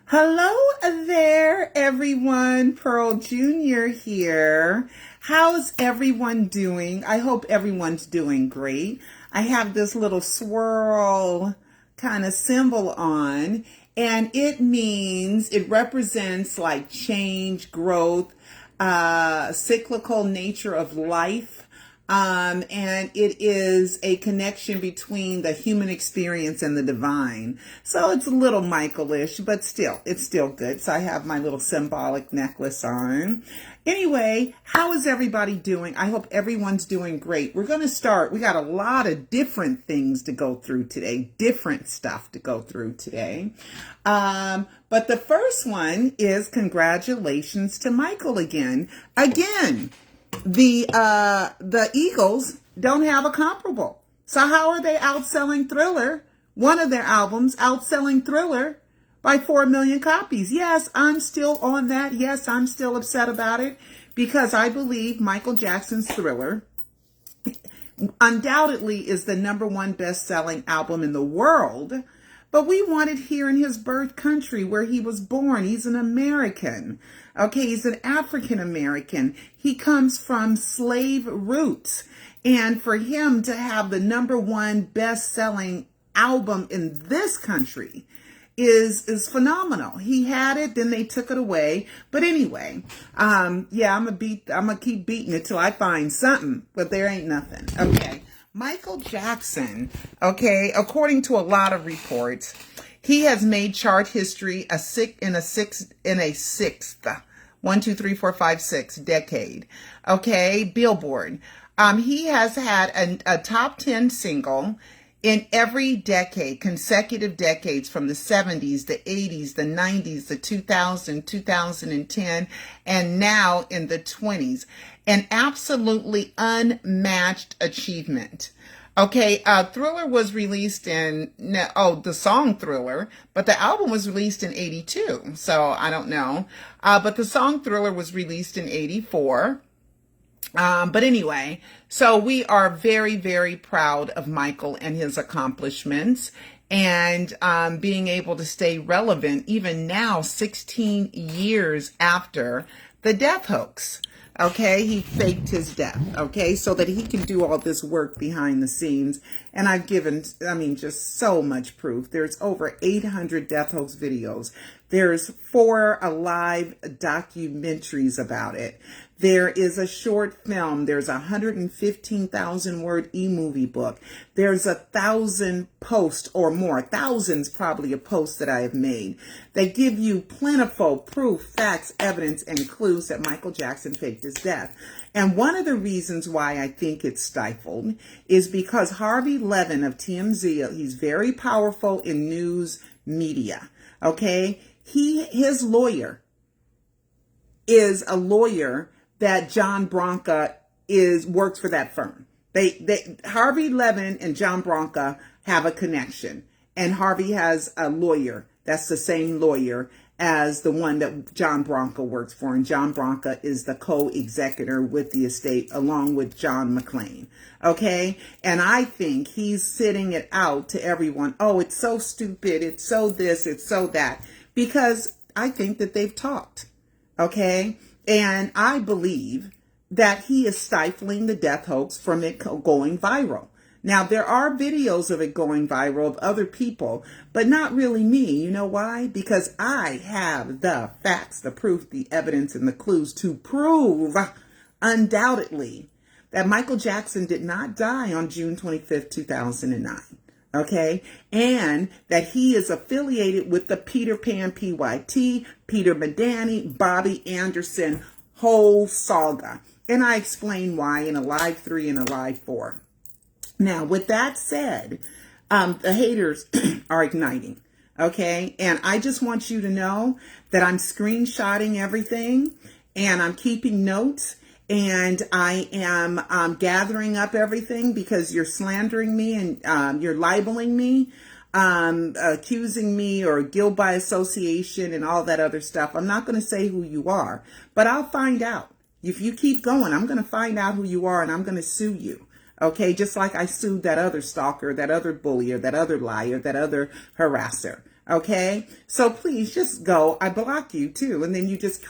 Hello there, everyone. Pearl Jr. here. How's everyone doing? I hope everyone's doing great. I have this little swirl kind of symbol on, and it represents like change, growth, cyclical nature of life. And it is a connection between the human experience and the divine. So it's a little Michael-ish, but still, it's still good. So I have my little symbolic necklace on. Anyway, how is everybody doing? I hope everyone's doing great. We're going to start. We got a lot of different things to go through today, different stuff to go through today. But the first one is congratulations to Michael again. The Eagles don't have a comparable. So how are they outselling Thriller? One of their albums outselling Thriller by 4 million copies. Yes, I'm still on that. Yes, I'm still upset about it because I believe Michael Jackson's Thriller undoubtedly is the #1 best-selling album in the world. But we want it here in his birth country where he was born. He's an American. Okay, he's an African American. He comes from slave roots. And for him to have the #1 best-selling album in this country is phenomenal. He had it, then they took it away. But anyway, I'm gonna keep beating it till I find something, but there ain't nothing. Okay. Michael Jackson, okay, according to a lot of reports, he has made chart history in a sixth 1, 2, 3, 4, 5, 6 decade. Okay, Billboard. He has had a top 10 single in every decade, consecutive decades from the 70s, the 80s, the 90s, the 2000, 2010, and now in the 20s. An absolutely unmatched achievement. Okay, Thriller was released the song Thriller, but the album was released in 82, so I don't know. But the song Thriller was released in 84. But anyway, so we are very, very proud of Michael and his accomplishments and being able to stay relevant even now, 16 years after the death hoax. Okay, he faked his death, okay, so that he can do all this work behind the scenes. And I've given, just so much proof. There's over 800 death hoax videos. There's 4 live documentaries about it. There is a short film. There's a 115,000 word e-movie book. There's 1,000 posts or more, thousands probably of posts that I have made that give you plentiful proof, facts, evidence, and clues that Michael Jackson faked his death. And one of the reasons why I think it's stifled is because Harvey Levin of TMZ, he's very powerful in news media. Okay, his lawyer is a lawyer that John Branca works for that firm. Harvey Levin and John Branca have a connection, and Harvey has a lawyer that's the same lawyer as the one that John Branca works for, and John Branca is the co-executor with the estate along with John McClane. Okay, and I think he's sitting it out to everyone. Oh, it's so stupid. It's so this. It's so that. Because I think that they've talked. Okay. And I believe that he is stifling the death hoax from it going viral. Now, there are videos of it going viral of other people, but not really me. You know why? Because I have the facts, the proof, the evidence, and the clues to prove undoubtedly that Michael Jackson did not die on June 25th, 2009. Okay, and that he is affiliated with the Peter Pan PYT, Peter Medani, Bobby Anderson whole saga. And I explain why in a live 3 and a live 4. Now, with that said, the haters are igniting. Okay, and I just want you to know that I'm screenshotting everything and I'm keeping notes. And I am gathering up everything because you're slandering me and you're libeling me, accusing me or guilt by association and all that other stuff. I'm not going to say who you are, but I'll find out. If you keep going, I'm going to find out who you are and I'm going to sue you. Okay, just like I sued that other stalker, that other bullier, that other liar, that other harasser. Okay, so please just go. I block you too, and then you just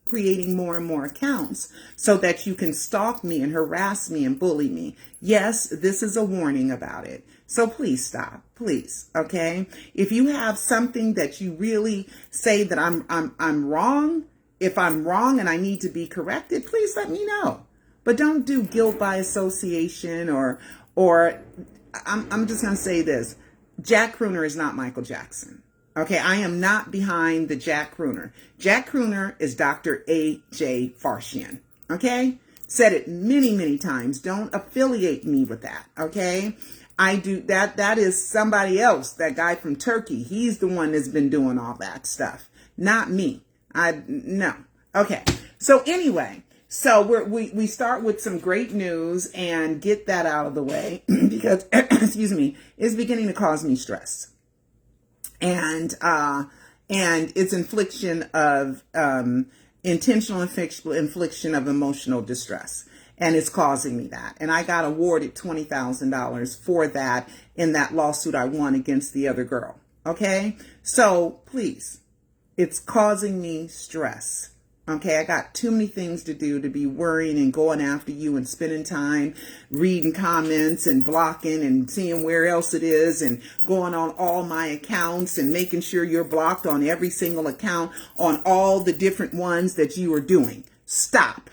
creating more and more accounts so that you can stalk me and harass me and bully me. Yes, this is a warning about it. So please stop, please. Okay, if you have something that you really say that I'm wrong, if I'm wrong and I need to be corrected, please let me know. But don't do guilt by association or I'm just gonna say this. Jack Crooner is not Michael Jackson. Okay, I am not behind the Jack Crooner. Jack Crooner is Dr. A.J. Farshian. Okay? Said it many, many times. Don't affiliate me with that. Okay? I do that. That is somebody else. That guy from Turkey. He's the one that's been doing all that stuff. Not me. No. Okay. So anyway, so we start with some great news and get that out of the way because, excuse me, it's beginning to cause me stress. And it's infliction of intentional infliction of emotional distress, and it's causing me that. And I got awarded $20,000 for that in that lawsuit I won against the other girl. Okay, so please, it's causing me stress. Okay, I got too many things to do to be worrying and going after you and spending time reading comments and blocking and seeing where else it is and going on all my accounts and making sure you're blocked on every single account on all the different ones that you are doing. Stop.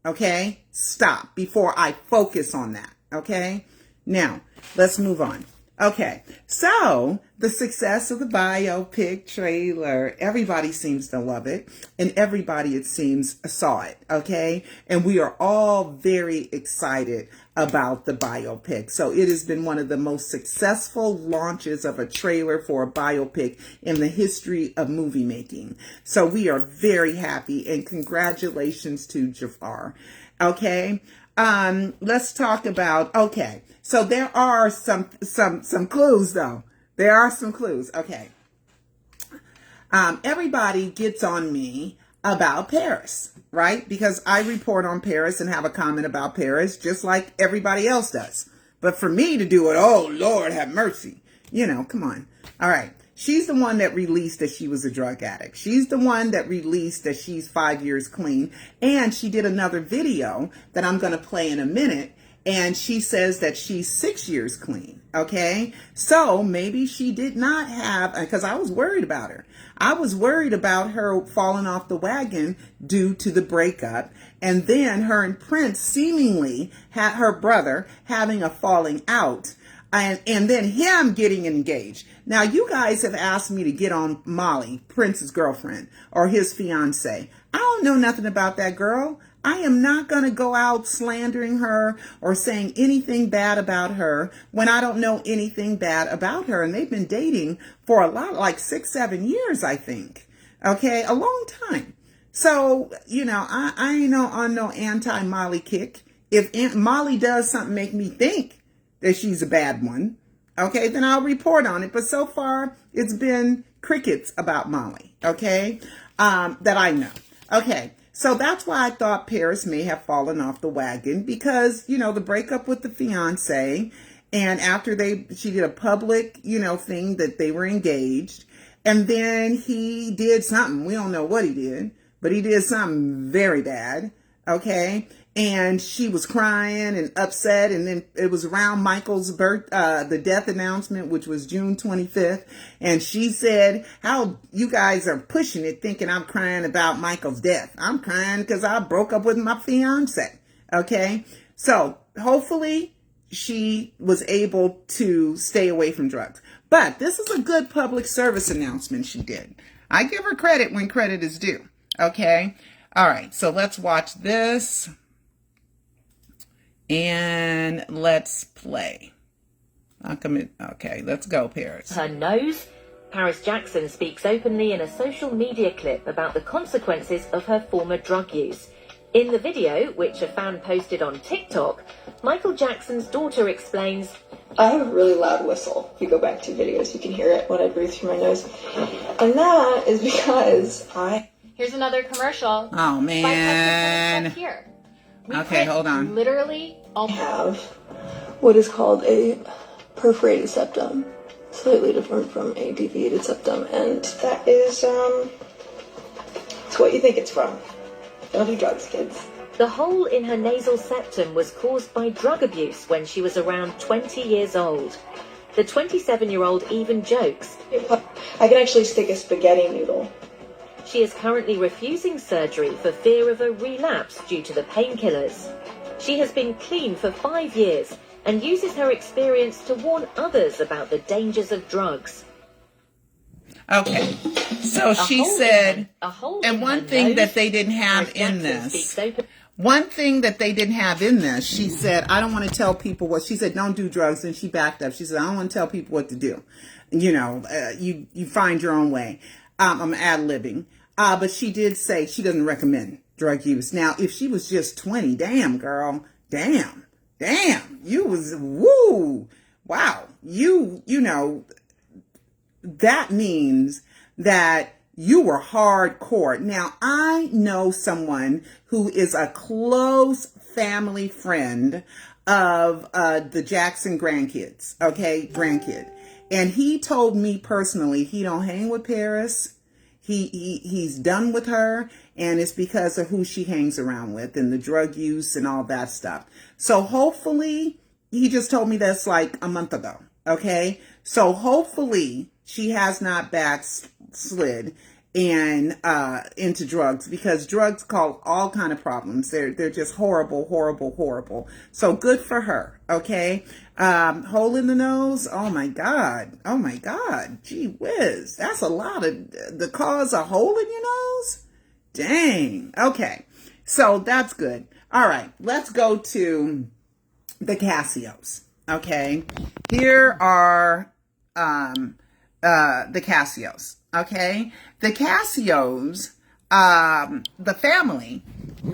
Okay? Stop before I focus on that. Okay? Now, let's move on. Okay, so the success of the biopic trailer, everybody seems to love it, and everybody, it seems, saw it, okay? And we are all very excited about the biopic. So it has been one of the most successful launches of a trailer for a biopic in the history of movie making. So we are very happy, and congratulations to Jafar, okay? Let's talk about, okay. So there are some clues though. There are some clues. Okay. Everybody gets on me about Paris, right? Because I report on Paris and have a comment about Paris just like everybody else does. But for me to do it, oh Lord have mercy. You know, come on. All right. She's the one that released that she was a drug addict. She's the one that released that she's 5 years clean. And she did another video that I'm going to play in a minute. And she says that she's 6 years clean. Okay. So maybe she did not have, because I was worried about her. I was worried about her falling off the wagon due to the breakup. And then her and Prince seemingly had her brother having a falling out. And then him getting engaged. Now, you guys have asked me to get on Molly, Prince's girlfriend, or his fiance. I don't know nothing about that girl. I am not going to go out slandering her or saying anything bad about her when I don't know anything bad about her. And they've been dating for a lot, like 6, 7 years, I think. Okay, a long time. So, you know, I ain't on no anti-Molly kick. If Aunt Molly does something make me think that she's a bad one, okay, then I'll report on it. But so far, it's been crickets about Molly, okay, that I know. Okay, so that's why I thought Paris may have fallen off the wagon because, you know, the breakup with the fiance, and after she did a public, you know, thing that they were engaged, and then he did something. We don't know what he did, but he did something very bad, okay? And she was crying and upset. And then it was around Michael's the death announcement, which was June 25th. And she said, how you guys are pushing it, thinking I'm crying about Michael's death. I'm crying because I broke up with my fiance. Okay. So hopefully she was able to stay away from drugs. But this is a good public service announcement she did. I give her credit when credit is due. Okay. All right. So let's watch this. And let's play. Okay, let's go, Paris. Her nose. Paris Jackson speaks openly in a social media clip about the consequences of her former drug use. In the video, which a fan posted on TikTok, Michael Jackson's daughter explains, I have a really loud whistle. If you go back to videos, you can hear it when I breathe through my nose. And that is because Here's another commercial. Oh, man. Here. Okay, hold on. Literally all have what is called a perforated septum. slightly different from a deviated septum, and that is, it's what you think it's from. Don't do drugs, kids. The hole in her nasal septum was caused by drug abuse when she was around 20 years old. The 27-year-old even jokes. I can actually stick a spaghetti noodle. She is currently refusing surgery for fear of a relapse due to the painkillers. She has been clean for 5 years and uses her experience to warn others about the dangers of drugs. Okay, so she said, and one thing that they didn't have in this, she said, I don't want to tell people what, she said, don't do drugs, and she backed up. She said, I don't want to tell people what to do. You know, you find your own way. I'm ad-libbing. But she did say she doesn't recommend drug use. Now, if she was just 20, damn, girl, damn, you was, woo, wow, you know, that means that you were hardcore. Now, I know someone who is a close family friend of the Jackson grandkids, okay, grandkid. And he told me personally he don't hang with Paris. He's done with her, and it's because of who she hangs around with and the drug use and all that stuff. So hopefully, he just told me that's like a month ago, okay? So hopefully she has not backslid and into drugs, because drugs cause all kind of problems. They're just horrible. So good for her, okay? Hole in the nose. Oh my God. Gee whiz. That's a lot the cause a hole in your nose. Dang. Okay. So that's good. All right. Let's go to the Casios. Okay. Here are, the Casios. Okay. The Casios, the family,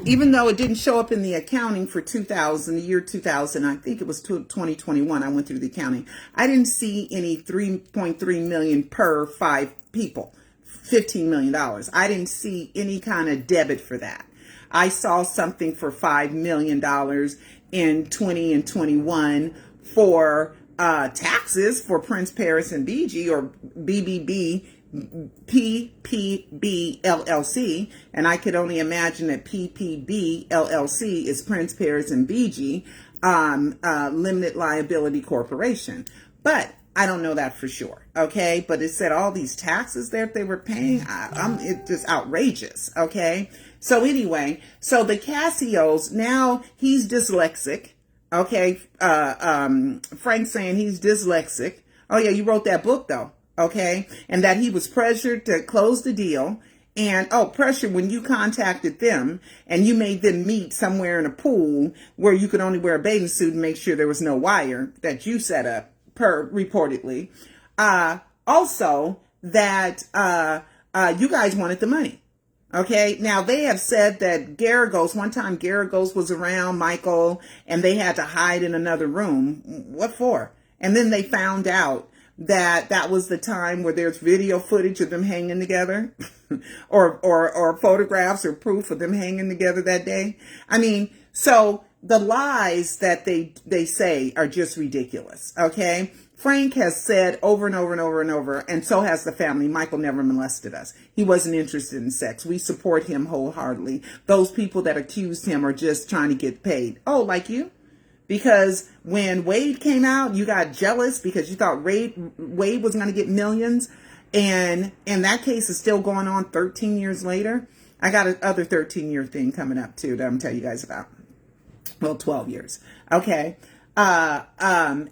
even though it didn't show up in the accounting for the year 2000, I think it was 2021, I went through the accounting. I didn't see any 3.3 million per 5 people, $15 million. I didn't see any kind of debit for that. I saw something for $5 million in 20 and 21 for taxes for Prince Paris and BG, or BBB, PPB LLC, and I could only imagine that PPB LLC is Prince Paris and BG Limited Liability Corporation. But I don't know that for sure, okay? But it said all these taxes that they were paying, it's just outrageous, okay? So anyway, so the Casios, now he's dyslexic, okay? Frank's saying he's dyslexic. Oh yeah, you wrote that book though. Okay, and that he was pressured to close the deal, and pressure when you contacted them and you made them meet somewhere in a pool where you could only wear a bathing suit and make sure there was no wire that you set up, reportedly. Also that you guys wanted the money. Okay, now they have said that one time Garagos was around Michael and they had to hide in another room. What for? And then they found out that was the time where there's video footage of them hanging together or photographs or proof of them hanging together that day. I mean, so the lies that they say are just ridiculous. Okay. Frank has said over and over, and so has the family, Michael never molested us. He wasn't interested in sex. We support him wholeheartedly. Those people that accused him are just trying to get paid. Oh, like you? Because when Wade came out, you got jealous because you thought Wade was going to get millions. And that case is still going on 13 years later. I got another 13-year thing coming up, too, that I'm going to tell you guys about. Well, 12 years. Okay. And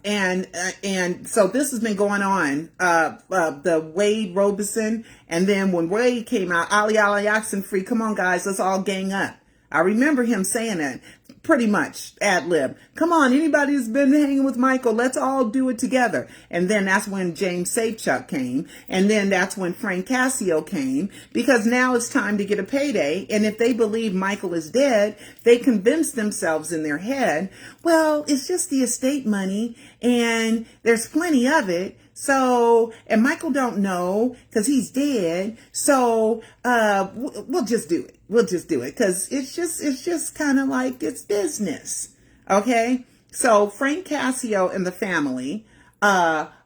so this has been going on, the Wade Robeson. And then when Wade came out, Ali Oxenfree, come on, guys, let's all gang up. I remember him saying that. Pretty much ad lib. Come on, anybody who's been hanging with Michael, let's all do it together. And then that's when James Safechuck came. And then that's when Frank Casio came, because now it's time to get a payday. And if they believe Michael is dead, they convince themselves in their head, well, it's just the estate money and there's plenty of it. So, and Michael don't know because he's dead. So, we'll just do it. We'll just do it because it's just kind of like it's business. Okay. So Frank Casio and the family,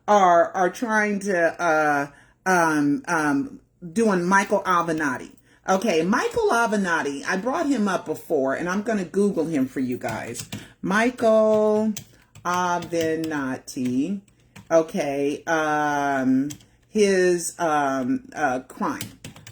are trying to doing Michael Avenatti. Okay, Michael Avenatti, I brought him up before, and I'm going to Google him for you guys. Michael Avenatti. Okay, his crime.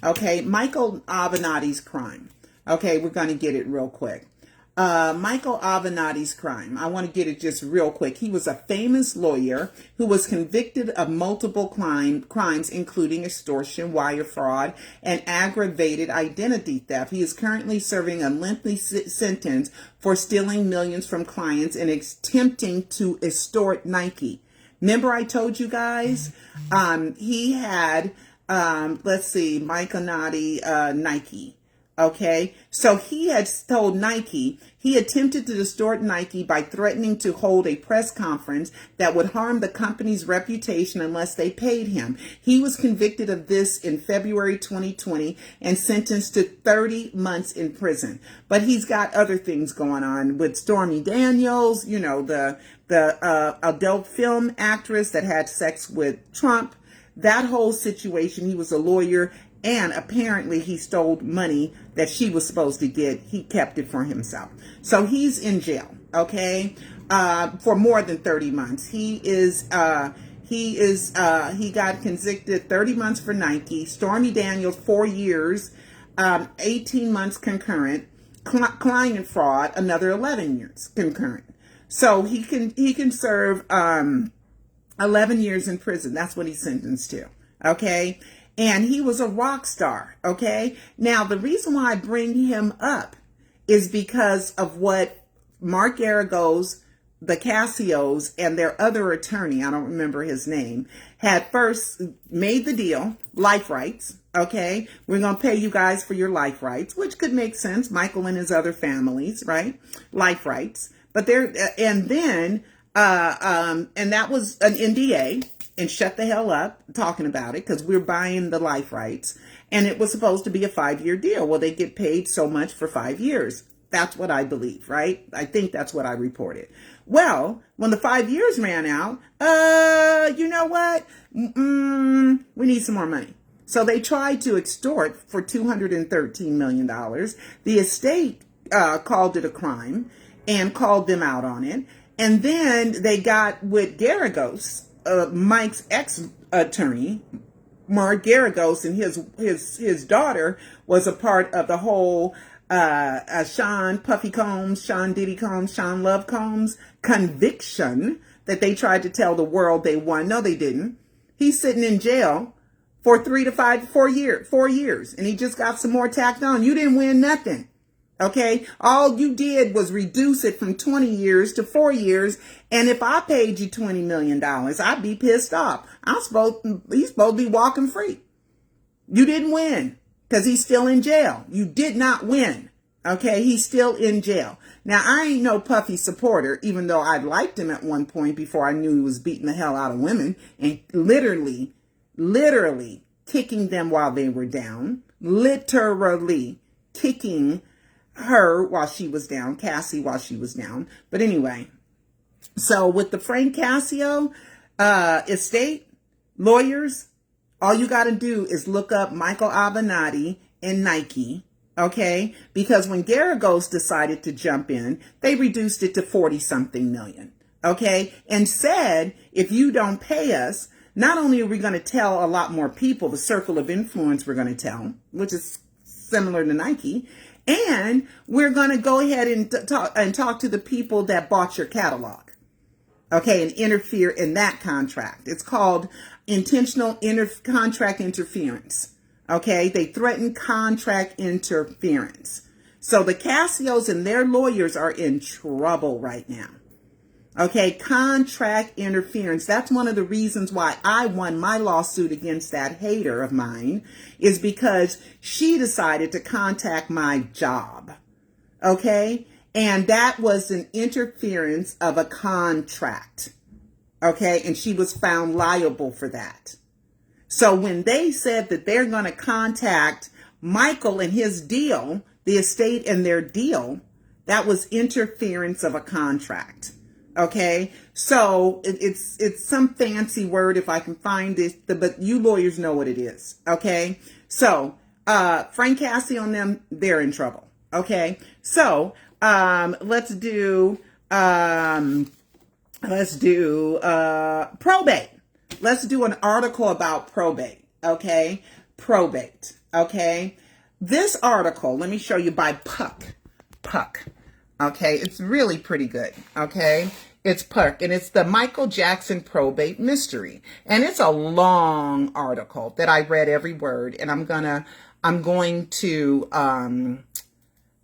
Okay, Michael Avenatti's crime. Okay, we're going to get it real quick. Michael Avenatti's crime. I want to get it just real quick. He was a famous lawyer who was convicted of multiple crimes, including extortion, wire fraud, and aggravated identity theft. He is currently serving a lengthy sentence for stealing millions from clients and attempting to extort Nike. Remember I told you guys, he had, let's see, Mike Avenatti, Nike. Okay, so he had told Nike he attempted to distort Nike by threatening to hold a press conference that would harm the company's reputation unless they paid him. He was convicted of this in February 2020 and sentenced to 30 months in prison. But he's got other things going on with Stormy Daniels, you know, the adult film actress that had sex with Trump. That whole situation, he was a lawyer. And apparently he stole money that she was supposed to get. He kept it for himself. So he's in jail, okay, for more than 30 months. He got convicted 30 months for Nike. Stormy Daniels, 4 years, 18 months concurrent. Client fraud, another 11 years concurrent. So he can serve 11 years in prison. That's what he's sentenced to, okay? And he was a rock star, okay? Now, the reason why I bring him up is because of what Mark Garagos, the Cassios, and their other attorney, I don't remember his name, had first made the deal, life rights, okay? We're going to pay you guys for your life rights, which could make sense, Michael and his other families, right? Life rights. But and that was an NDA. And shut the hell up talking about it because we're buying the life rights. And it was supposed to be a 5-year deal. Well, they get paid so much for 5 years. That's what I believe, right? I think that's what I reported. Well, when the 5 years ran out, you know what? We need some more money. So they tried to extort for $213 million. The estate called it a crime and called them out on it. And then they got with Garagos, Mike's ex-attorney, Mark Garagos, and his daughter was a part of the whole Sean Puffy Combs, Sean Diddy Combs, Sean Love Combs conviction that they tried to tell the world they won. No, they didn't. He's sitting in jail for 4 years, and he just got some more tacked on. You didn't win nothing. Okay, all you did was reduce it from 20 years to 4 years. And if I paid you $20 million, I'd be pissed off. He's supposed to be walking free. You didn't win because he's still in jail. You did not win. Okay, he's still in jail. Now, I ain't no Puffy supporter, even though I liked him at one point before I knew he was beating the hell out of women and literally kicking them while they were down. Literally kicking her while she was down, Cassie while she was down. But anyway, so with the Frank Cassio estate, lawyers, all you got to do is look up Michael Avenatti and Nike, okay? Because when Garagos decided to jump in, they reduced it to 40-something million, okay? And said, if you don't pay us, not only are we going to tell a lot more people, the circle of influence we're going to tell, which is similar to Nike, and we're going to go ahead and talk to the people that bought your catalog, okay, and interfere in that contract. It's called intentional contract interference, okay? They threaten contract interference. So the Cassios and their lawyers are in trouble right now. Okay, contract interference. That's one of the reasons why I won my lawsuit against that hater of mine, is because she decided to contact my job. Okay, and that was an interference of a contract. Okay, and she was found liable for that. So when they said that they're going to contact Michael and his deal, the estate and their deal, that was interference of a contract. Okay, so it's some fancy word if I can find it, but you lawyers know what it is. Okay, so Frank Cassie on them, they're in trouble. Okay, so let's do probate. Let's do an article about probate. Okay, probate. Okay, this article, let me show you, by Puck. Okay, it's really pretty good. Okay, it's Puck, and it's the Michael Jackson probate mystery, and it's a long article that I read every word, and I'm going to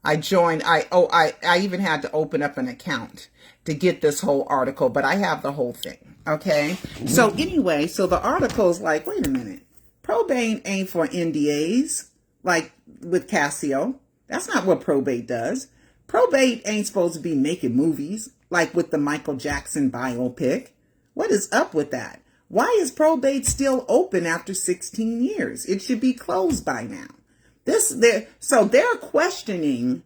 I even had to open up an account to get this whole article, but I have the whole thing. Okay, so anyway, so the article is like, wait a minute, probate ain't for NDAs like with Casio. That's not what probate does. Probate ain't supposed to be making movies like with the Michael Jackson biopic. What is up with that? Why is probate still open after 16 years? It should be closed by now. So they're questioning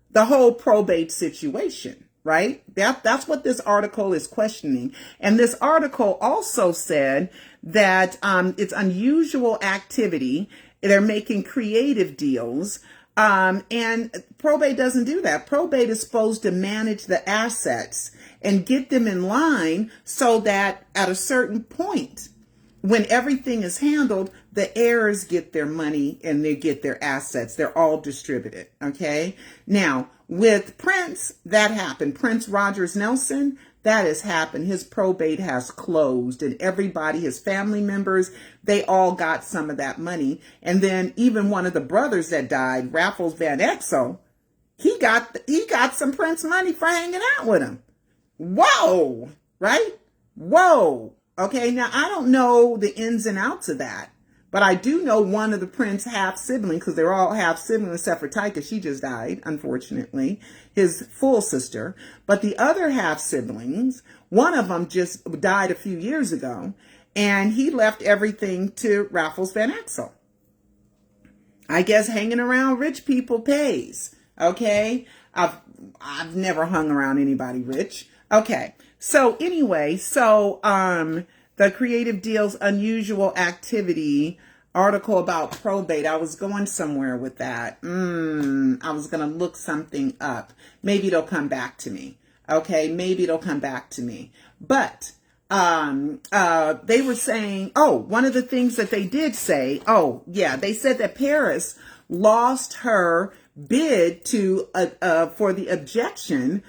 the whole probate situation, right? That's what this article is questioning. And this article also said that it's unusual activity. They're making creative deals. And probate doesn't do that. Probate is supposed to manage the assets and get them in line so that at a certain point, when everything is handled, the heirs get their money and they get their assets. They're all distributed. Okay. Now, with Prince, that happened. Prince Rogers Nelson, that has happened. His probate has closed, and everybody, his family members, they all got some of that money. And then even one of the brothers that died, Raffles Van Exel, he got some Prince money for hanging out with him. Whoa, right? Whoa. Okay, now I don't know the ins and outs of that, but I do know one of the Prince half siblings, because they're all half siblings except for Tyka. She just died, unfortunately, his full sister. But the other half siblings, one of them just died a few years ago, and he left everything to Raffles Van Exel. I guess hanging around rich people pays. Okay, I've never hung around anybody rich. Okay, so anyway, the creative deals unusual activity article about probate. I was going somewhere with that. I was going to look something up. Maybe it'll come back to me. Okay, maybe it'll come back to me. But they were saying, one of the things that they did say, they said that Paris lost her bid for the objection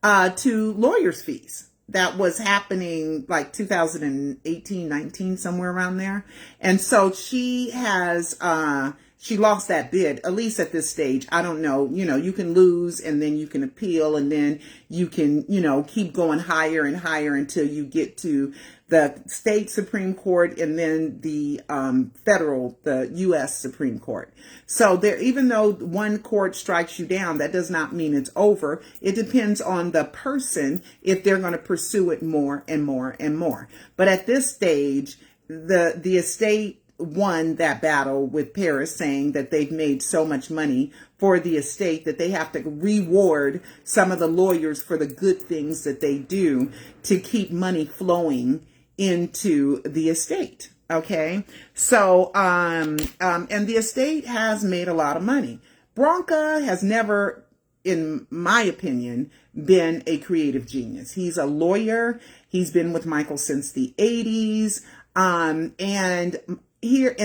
to lawyers' fees. That was happening like 2018, 19, somewhere around there. And so she has, she lost that bid, at least at this stage. I don't know, you can lose and then you can appeal and then you can, keep going higher and higher until you get to the state Supreme Court and then the the U.S. Supreme Court. So even though one court strikes you down, that does not mean it's over. It depends on the person if they're going to pursue it more and more and more. But at this stage, the estate won that battle with Paris, saying that they've made so much money for the estate that they have to reward some of the lawyers for the good things that they do to keep money flowing into the estate. Okay. So, and the estate has made a lot of money. Bronca has never, in my opinion, been a creative genius. He's a lawyer. He's been with Michael since the 80s. And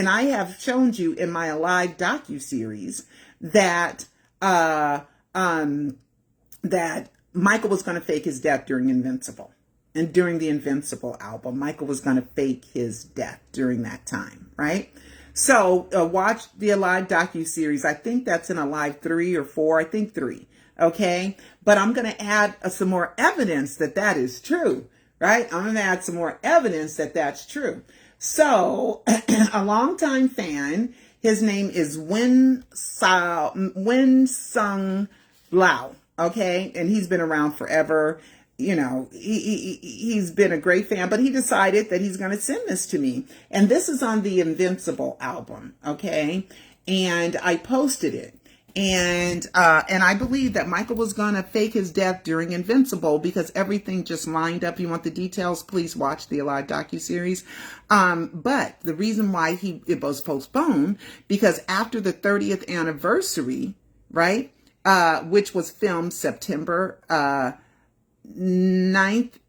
I have shown you in my Alive docuseries that, that Michael was going to fake his death during Invincible. And during the Invincible album, Michael was going to fake his death during that time, right? So watch the Alive docuseries. I think that's in Alive 3 or 4. I think 3. Okay. But I'm going to add some more evidence that that is true, right? I'm going to add some more evidence that that's true. So a longtime fan, his name is Win Sung Lau. Okay. And he's been around forever. He's been a great fan, but he decided that he's going to send this to me. And this is on the Invincible album. Okay. And I posted it. And I believe that Michael was going to fake his death during Invincible because everything just lined up. You want the details? Please watch the Alive docuseries. But the reason why it was postponed, because after the 30th anniversary, right, which was filmed September 9th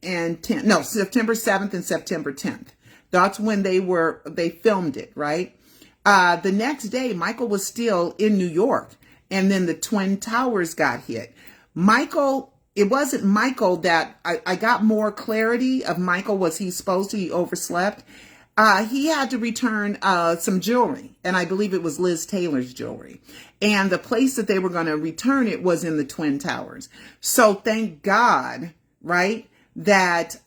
and 10th, no, September 7th and September 10th. That's when they filmed it, right? The next day, Michael was still in New York, and then the Twin Towers got hit. It wasn't Michael that I got more clarity of Michael. Was he supposed to? He overslept. He had to return some jewelry, and I believe it was Liz Taylor's jewelry. And the place that they were going to return it was in the Twin Towers. So thank God, right, that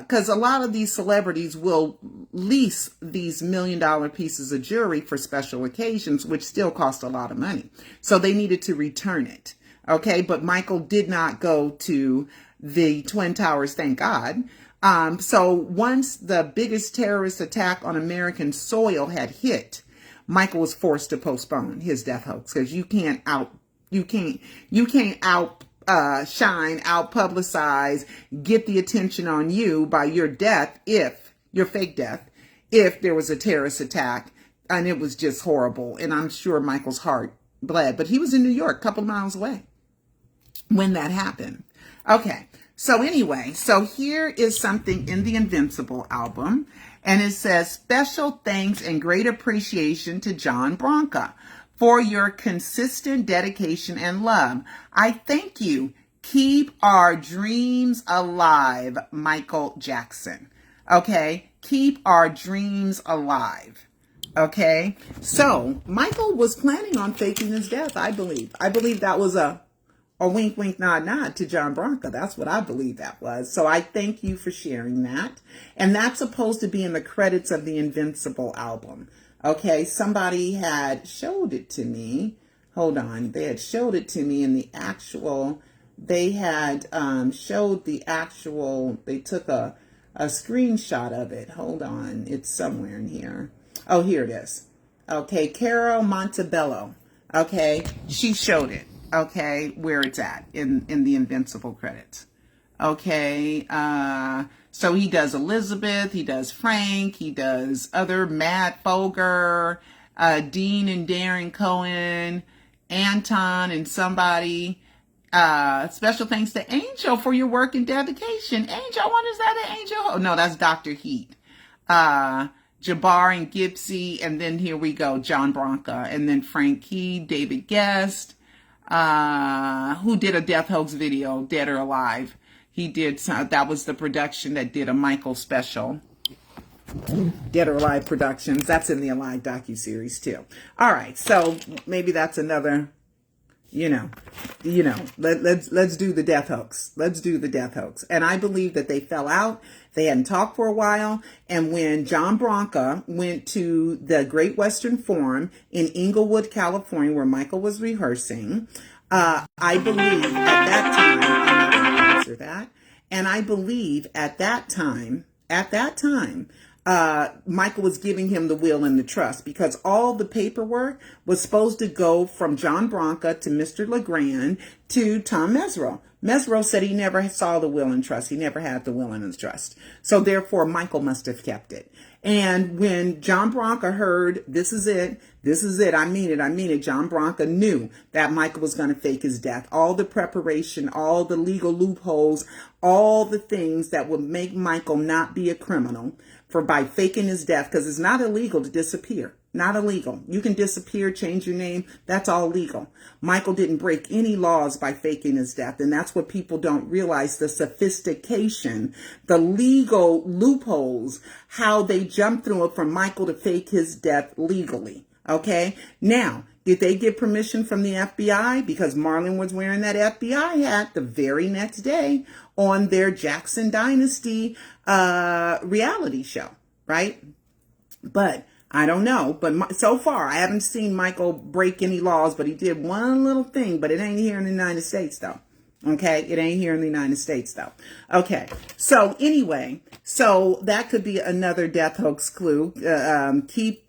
because a lot of these celebrities will lease these $1 million pieces of jewelry for special occasions, which still cost a lot of money. So they needed to return it. Okay, but Michael did not go to the Twin Towers, thank God. So once the biggest terrorist attack on American soil had hit, Michael was forced to postpone his death hoax because you can't shine, out publicize, get the attention on you by your death, if your fake death, if there was a terrorist attack. And it was just horrible. And I'm sure Michael's heart bled, but he was in New York, a couple of miles away when that happened. Okay. So anyway, so here is something in the Invincible album, and it says, special thanks and great appreciation to John Branca for your consistent dedication and love. I thank you. Keep our dreams alive, Michael Jackson. Okay? Keep our dreams alive. Okay? So, Michael was planning on faking his death, I believe. I believe that was a wink, wink, nod, nod to John Branca. That's what I believe that was. So I thank you for sharing that. And that's supposed to be in the credits of the Invincible album. Okay, somebody had showed it to me. Hold on. They had showed it to me in the actual, they had showed the actual, they took a screenshot of it. Hold on. It's somewhere in here. Oh, here it is. Okay, Carol Montebello. Okay, she showed it. Okay, where it's at in the Invincible credits. Okay, so he does Elizabeth, he does Frank, he does other Matt Foger, Dean and Darren Cohen, Anton and somebody. Special thanks to Angel for your work and dedication. Angel, what is that, an Angel? Oh, no, that's Dr. Heat. Jabbar and Gipsy, and then here we go, John Branca, and then Frank Key, David Guest, who did a Death Hoax video, Dead or Alive. He did, that was the production that did a Michael special. Dead or Alive Productions. That's in the Alive docuseries too. All right, so maybe that's another, let's do the Death Hoax. Let's do the Death Hoax. And I believe that they fell out. They hadn't talked for a while. And when John Branca went to the Great Western Forum in Inglewood, California, where Michael was rehearsing, I believe at that time, I'm not going to answer that. And I believe at that time, Michael was giving him the will and the trust, because all the paperwork was supposed to go from John Branca to Mr. LeGrand to Tom Mesereau. Mesereau said he never saw the will and trust. He never had the will and the trust. So therefore, Michael must have kept it. And when John Branca heard, this is it, I mean it, John Branca knew that Michael was going to fake his death. All the preparation, all the legal loopholes, all the things that would make Michael not be a criminal by faking his death, because it's not illegal to disappear. Not illegal. You can disappear, change your name. That's all legal. Michael didn't break any laws by faking his death. And that's what people don't realize, the sophistication, the legal loopholes, how they jumped through it for Michael to fake his death legally. Okay. Now, did they get permission from the FBI? Because Marlon was wearing that FBI hat the very next day on their Jackson Dynasty reality show, right? But I don't know. But so far, I haven't seen Michael break any laws, but he did one little thing, but it ain't here in the United States, though. Okay, it ain't here in the United States, though. Okay, so anyway, so that could be another death hoax clue. Keep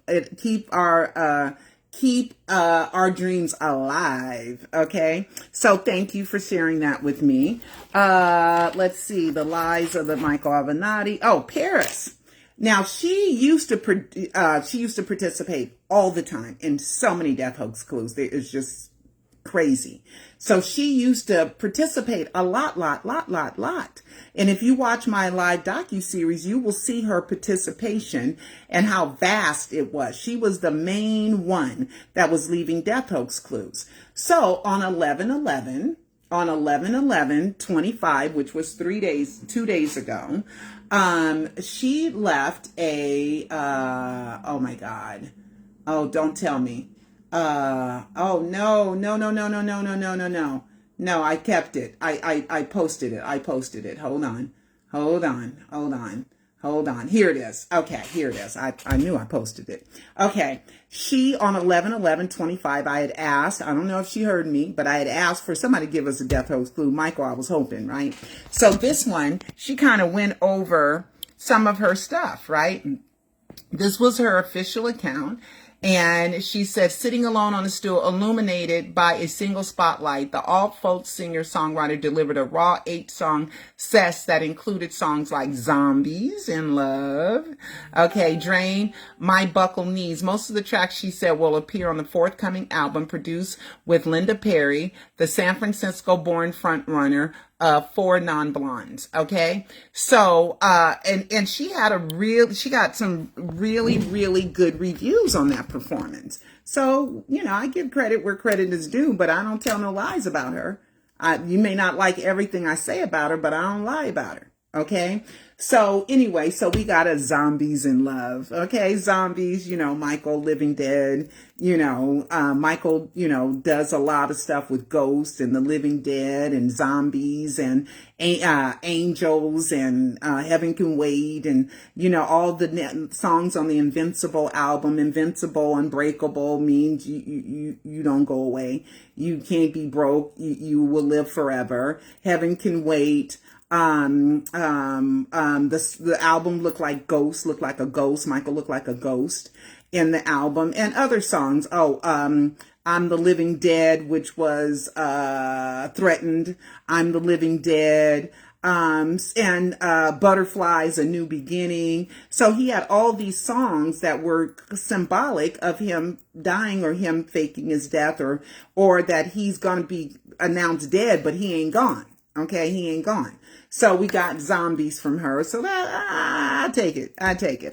keep our dreams alive. Okay, so thank you for sharing that with me. Let's see, the lies of the Michael Avenatti. Oh, Paris. Now she used to participate all the time in so many death hoax clues. It is just crazy. So she used to participate a lot. And if you watch my live docuseries, you will see her participation and how vast it was. She was the main one that was leaving death hoax clues. So on 11/11/25, which was 2 days ago, she left a, oh my God. Oh, don't tell me. Oh, no. No, I kept it. I posted it. Hold on. Here it is. Okay, here it is. I knew I posted it. Okay. She, on 11/11/25, I had asked, I don't know if she heard me, but I had asked for somebody to give us a death hoax clue. Michael, I was hoping, right? So this one, she kind of went over some of her stuff, right? This was her official account. And she said, sitting alone on a stool, illuminated by a single spotlight, the alt-folk singer-songwriter delivered a raw 8-song set that included songs like Zombies in Love, okay, Drain, My Buckle Knees. Most of the tracks, she said, will appear on the forthcoming album produced with Linda Perry, the San Francisco-born frontrunner of Four Non-Blondes. Okay. So, and she got some really good reviews on that performance. So, I give credit where credit is due, but I don't tell no lies about her. You may not like everything I say about her, but I don't lie about her. Okay. So anyway, so we got a Zombies in Love. Okay. Zombies, Michael Living Dead, Michael, does a lot of stuff with ghosts and the living dead and zombies and angels and Heaven Can Wait and, all the songs on the Invincible album. Invincible, unbreakable means you don't go away. You can't be broke. You will live forever. Heaven Can Wait. The album looked like a ghost. Michael looked like a ghost in the album, and other songs. I'm the Living Dead, which was, Threatened. I'm the Living Dead. And Butterflies, A New Beginning. So he had all these songs that were symbolic of him dying or him faking his death or that he's going to be announced dead, but he ain't gone. Okay. He ain't gone. So we got Zombies from her. So that, I take it. Okay.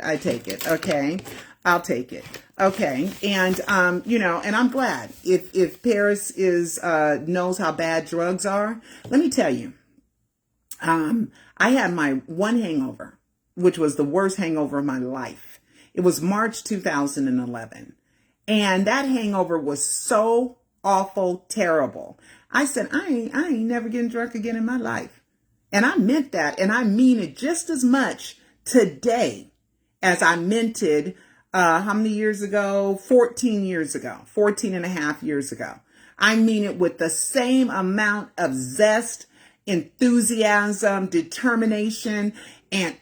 I'll take it. Okay. And, and I'm glad if Paris knows how bad drugs are. Let me tell you, I had my one hangover, which was the worst hangover of my life. It was March 2011. And that hangover was so awful, terrible. I said, I ain't never getting drunk again in my life. And I meant that. And I mean it just as much today as I meant it, how many years ago? 14 years ago, 14 and a half years ago. I mean it with the same amount of zest, enthusiasm, determination, and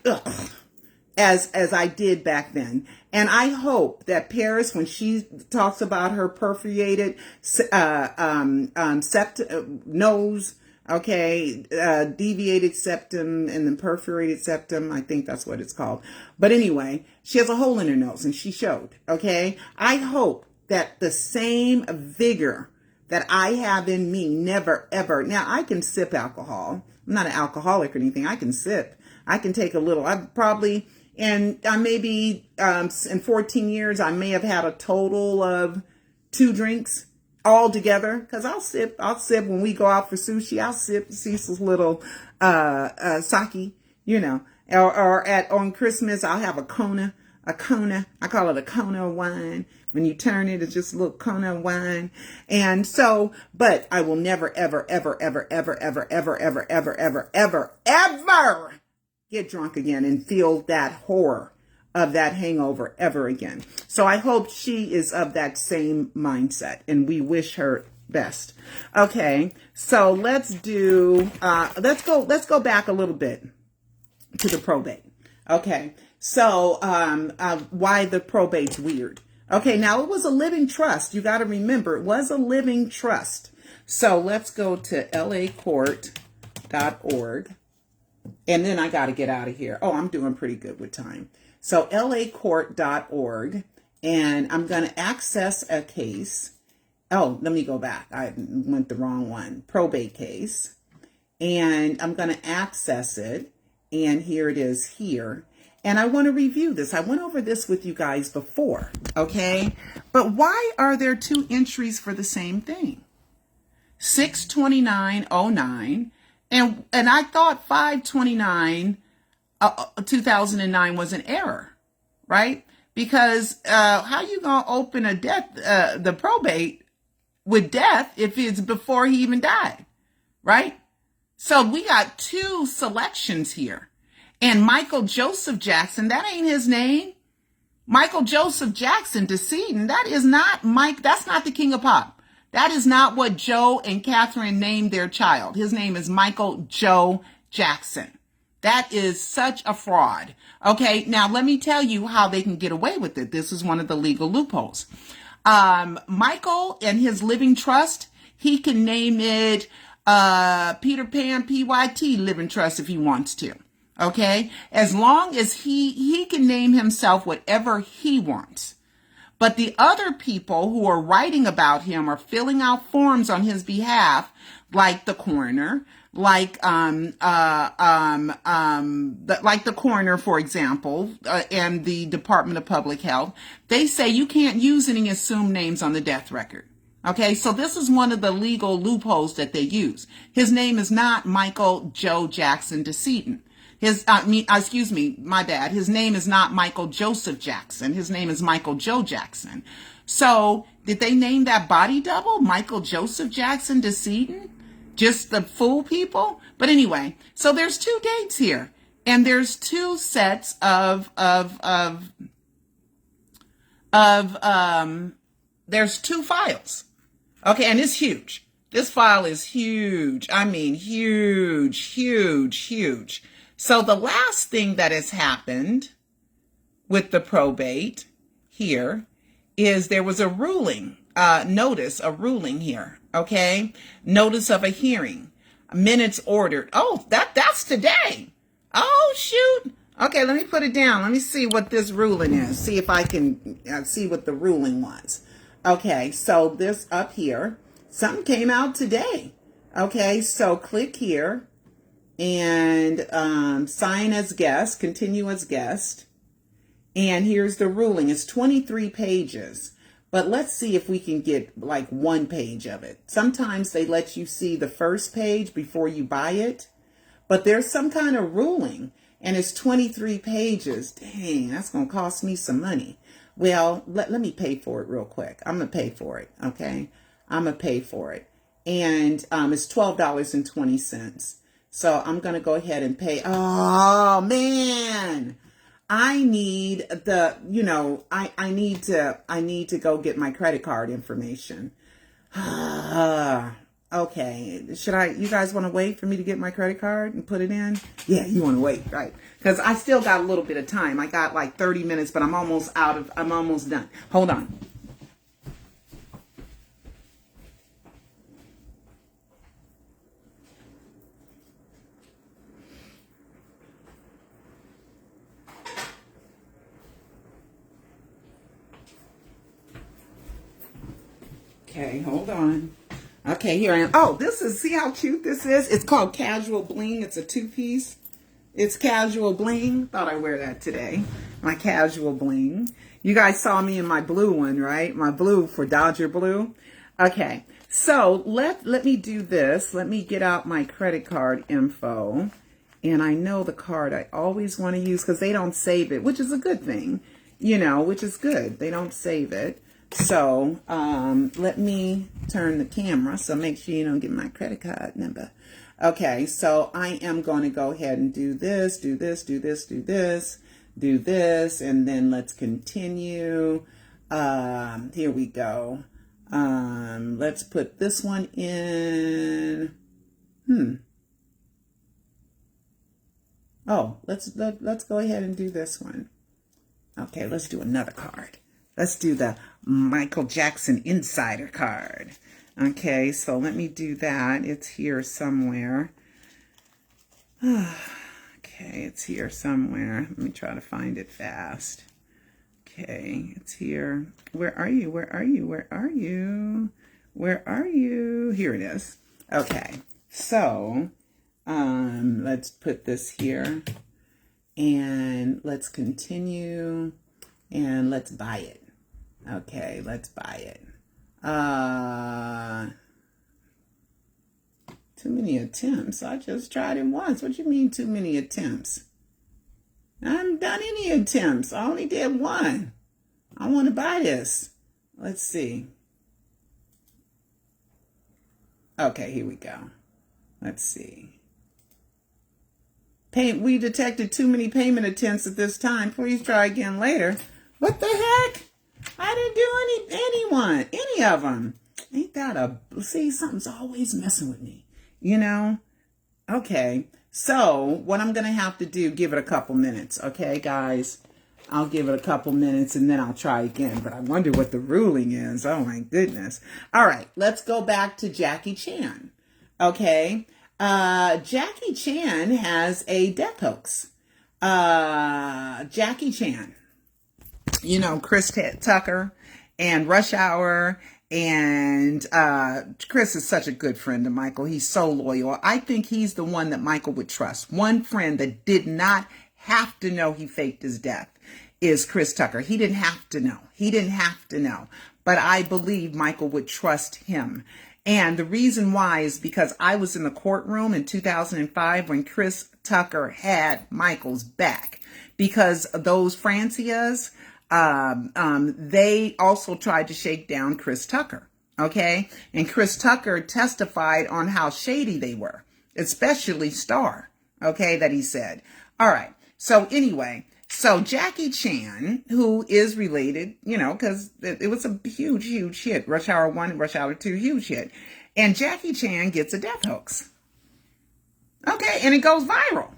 as I did back then. And I hope that Paris, when she talks about her perforated nose, okay, deviated septum and then perforated septum, I think that's what it's called. But anyway, she has a hole in her nose and she showed, okay? I hope that the same vigor that I have in me never, ever. Now, I can sip alcohol. I'm not an alcoholic or anything. I can sip. I can take a little. I probably, and I maybe in 14 years, I may have had a total of 2 drinks all together. Because I'll sip when we go out for sushi. I'll sip Cecil's little sake, or on Christmas, I'll have a Kona. I call it a Kona wine. When you turn it, it's just a little Kona wine. And so, but I will never, ever, ever, ever, ever, ever, ever, ever, ever, ever, ever, ever get drunk again and feel that horror of that hangover ever again. So I hope she is of that same mindset and we wish her best. Okay. So let's go back a little bit to the probate. Okay. So, why the probate's weird. Okay, now it was a living trust. You got to remember, it was a living trust. So let's go to lacourt.org. And then I got to get out of here. Oh, I'm doing pretty good with time. So lacourt.org. And I'm going to access a case. Oh, let me go back. I went the wrong one. Probate case. And I'm going to access it. And here it is here. And I want to review this. I went over this with you guys before. Okay. But why are there two entries for the same thing? 6/29/09. And I thought 5/29 2009 was an error, right? Because how you gonna open a death the probate with death if it's before he even died, right? So we got two selections here. And Michael Joseph Jackson, that ain't his name. Michael Joseph Jackson, decedent, that is not Mike, that's not the king of pop. That is not what Joe and Catherine named their child. His name is Michael Joe Jackson. That is such a fraud. Okay, now let me tell you how they can get away with it. This is one of the legal loopholes. Michael and his living trust, he can name it Peter Pan PYT Living Trust if he wants to. Okay, as long as he can name himself whatever he wants. But the other people who are writing about him or filling out forms on his behalf, like the coroner, like the coroner, for example, and the Department of Public Health, they say you can't use any assumed names on the death record. Okay, so this is one of the legal loopholes that they use. His name is not Michael Joe Jackson, decedent. His name is not Michael Joseph Jackson. His name is Michael Joe Jackson. So did they name that body double Michael Joseph Jackson, decedent? Just to fool people? But anyway, so there's two dates here, and there's two sets there's two files. Okay, and it's huge. This file is huge. I mean, huge, huge, huge. So the last thing that has happened with the probate here is there was a ruling, a ruling here, okay? Notice of a hearing, minutes ordered. Oh, that's today. Oh, shoot. Okay, let me put it down. Let me see what this ruling is. See if I can see what the ruling was. Okay, so this up here, something came out today. Okay, so click here. And sign as guest, continue as guest. And here's the ruling. It's 23 pages. But let's see if we can get like one page of it. Sometimes they let you see the first page before you buy it. But there's some kind of ruling. And it's 23 pages. Dang, that's going to cost me some money. Well, let me pay for it real quick. I'm going to pay for it, okay? I'm going to pay for it. And it's $12.20. So I'm going to go ahead and pay. Oh, man. I need the, I need to go get my credit card information. Okay. You guys want to wait for me to get my credit card and put it in? Yeah, you want to wait, right? Because I still got a little bit of time. I got like 30 minutes, but I'm almost done. Hold on. Okay, hold on. Okay, here I am. Oh, see how cute this is? It's called Casual Bling. It's a two-piece. It's Casual Bling. Thought I'd wear that today. My Casual Bling. You guys saw me in my blue one, right? My blue for Dodger Blue. Okay, so let me do this. Let me get out my credit card info. And I know the card I always want to use because they don't save it, which is a good thing, which is good. They don't save it. So let me turn the camera so make sure you don't get my credit card number. Okay, so I am going to go ahead and do this, do this, do this, do this, do this, and then let's continue. Here we go. Let's put this one in. Oh, let's go ahead and do this one. Okay, let's do another card. Let's do the Michael Jackson Insider card. Okay, so let me do that. It's here somewhere. Okay, it's here somewhere. Let me try to find it fast. Okay, it's here. Where are you? Where are you? Where are you? Where are you? Here it is. Okay, so let's put this here and let's continue and let's buy it. Okay, let's buy it. Too many attempts. I just tried it once. What do you mean too many attempts? I haven't done any attempts. I only did one. I want to buy this. Let's see. Okay, here we go. Let's see. We detected too many payment attempts at this time. Please try again later. What the heck? I didn't do any of them. Ain't that see, something's always messing with me, you know? Okay, so what I'm going to have to do, give it a couple minutes, okay, guys? I'll give it a couple minutes and then I'll try again, but I wonder what the ruling is. Oh, my goodness. All right, let's go back to Jackie Chan, okay? Jackie Chan has a death hoax. Jackie Chan, you know, Chris Tucker and Rush Hour. And Chris is such a good friend of Michael. He's so loyal. I think he's the one that Michael would trust. One friend that did not have to know he faked his death is Chris Tucker. He didn't have to know. He didn't have to know. But I believe Michael would trust him. And the reason why is because I was in the courtroom in 2005 when Chris Tucker had Michael's back. Because those Francias, they also tried to shake down Chris Tucker, okay? And Chris Tucker testified on how shady they were, especially Star, okay, that he said. All right, so anyway, so Jackie Chan, who is related, you know, because it was a huge, huge hit. Rush Hour 1, Rush Hour 2, huge hit. And Jackie Chan gets a death hoax. Okay, and it goes viral.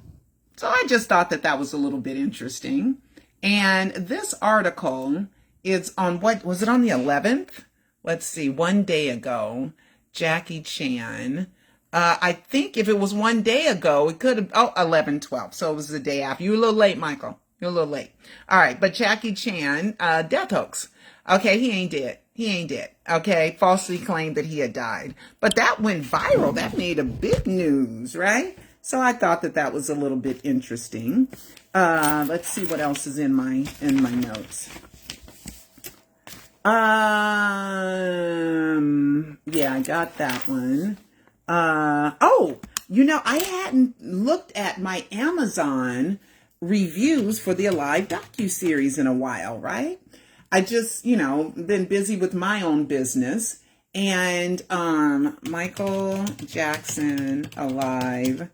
So I just thought that that was a little bit interesting. And this article is on what, was it on the 11th? Let's see, one day ago, Jackie Chan. I think if it was one day ago, it could have, 11/12. So it was the day after. You're a little late, Michael. You're a little late. All right, but Jackie Chan, death hoax. Okay, he ain't dead. He ain't dead. Okay, falsely claimed that he had died. But that went viral. That made a big news, right? So I thought that that was a little bit interesting. Let's see what else is in my notes. Yeah, I got that one. You know, I hadn't looked at my Amazon reviews for the Alive docuseries in a while, right? I just, you know, been busy with my own business. And Michael Jackson Alive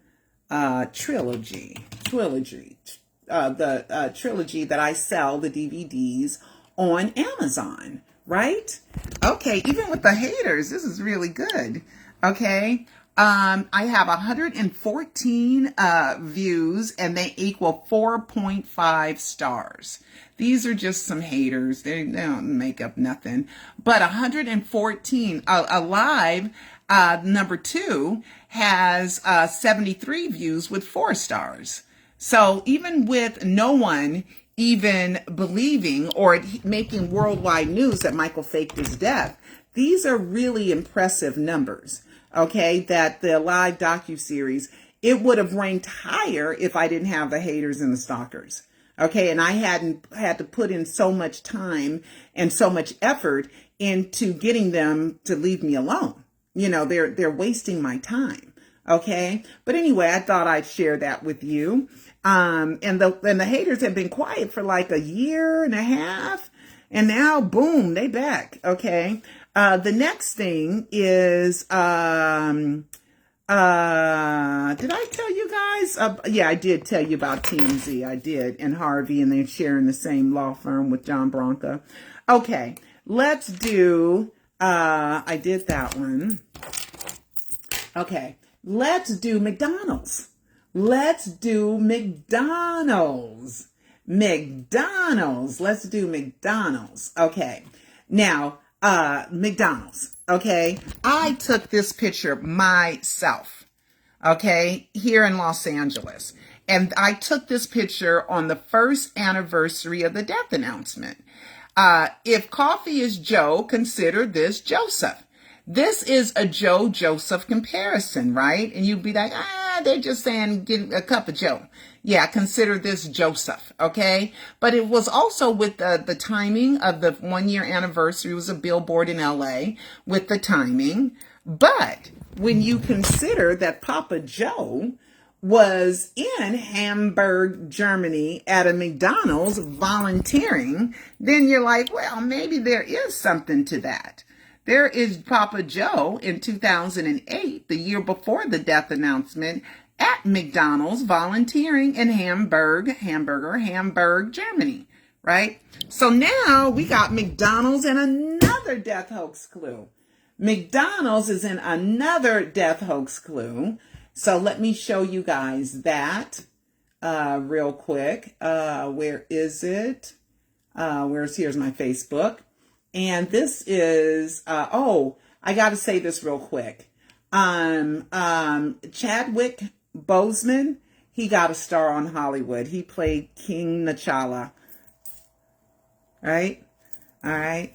trilogy, the trilogy that I sell, the DVDs on Amazon, right? Okay, even with the haters, this is really good. Okay, I have 114 views and they equal 4.5 stars. These are just some haters. They don't make up nothing. But 114, Alive, number 2, has 73 views with 4 stars. So even with no one even believing or making worldwide news that Michael faked his death, these are really impressive numbers, okay, that the Alive docuseries, it would have ranked higher if I didn't have the haters and the stalkers. Okay, and I hadn't had to put in so much time and so much effort into getting them to leave me alone. You know, they're wasting my time. Okay, but anyway, I thought I'd share that with you. And the haters have been quiet for like a year and a half, and now boom, they back. Okay, the next thing is did I tell you guys? Yeah, I did tell you about TMZ. I did, and Harvey, and they're sharing the same law firm with John Bronca. Okay, let's do, I did that one. Okay, let's do McDonald's. Let's do McDonald's. McDonald's. Let's do McDonald's. Okay. Now, McDonald's. Okay. I took this picture myself. Okay. Here in Los Angeles. And I took this picture on the first anniversary of the death announcement. If coffee is Joe, consider this Joseph. This is a Joe Joseph comparison, right? And you'd be like, they're just saying get a cup of Joe. Yeah, consider this Joseph, okay? But it was also with the timing of the 1 year anniversary. It was a billboard in LA with the timing. But when you consider that Papa Joe was in Hamburg, Germany at a McDonald's volunteering, then you're like, well, maybe there is something to that. There is Papa Joe in 2008, the year before the death announcement, at McDonald's volunteering in Hamburg, Germany, right? So now we got McDonald's and another death hoax clue. McDonald's is in another death hoax clue. So let me show you guys that real quick. Where is it? Here's my Facebook. And this is, I got to say this real quick. Chadwick Boseman, he got a star on Hollywood. He played King T'Challa. Right? All right.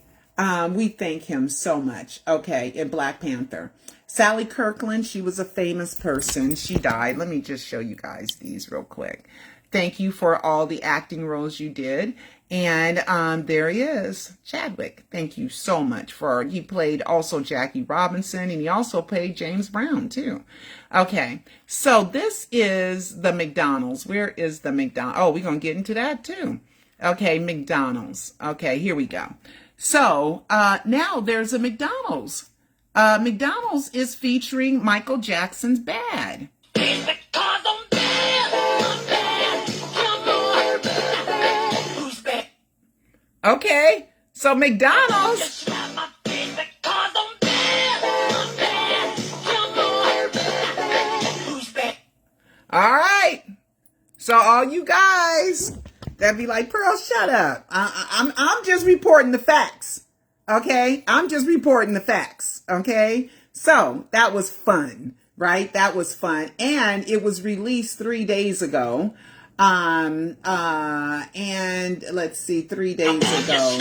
We thank him so much. Okay. In Black Panther. Sally Kirkland, she was a famous person. She died. Let me just show you guys these real quick. Thank you for all the acting roles you did. And there he is, Chadwick. Thank you so much he played also Jackie Robinson, and he also played James Brown too. Okay, so this is the McDonald's. Where is the McDonald's? Oh, we're going to get into that too. Okay, McDonald's. Okay, here we go. So now there's a McDonald's. McDonald's is featuring Michael Jackson's Bad. Okay, so McDonald's. All right. So all you guys that be like, Pearl, shut up. I'm just reporting the facts. Okay, I'm just reporting the facts. Okay, so that was fun, right? That was fun, and it was released 3 days ago. And let's see, 3 days ago,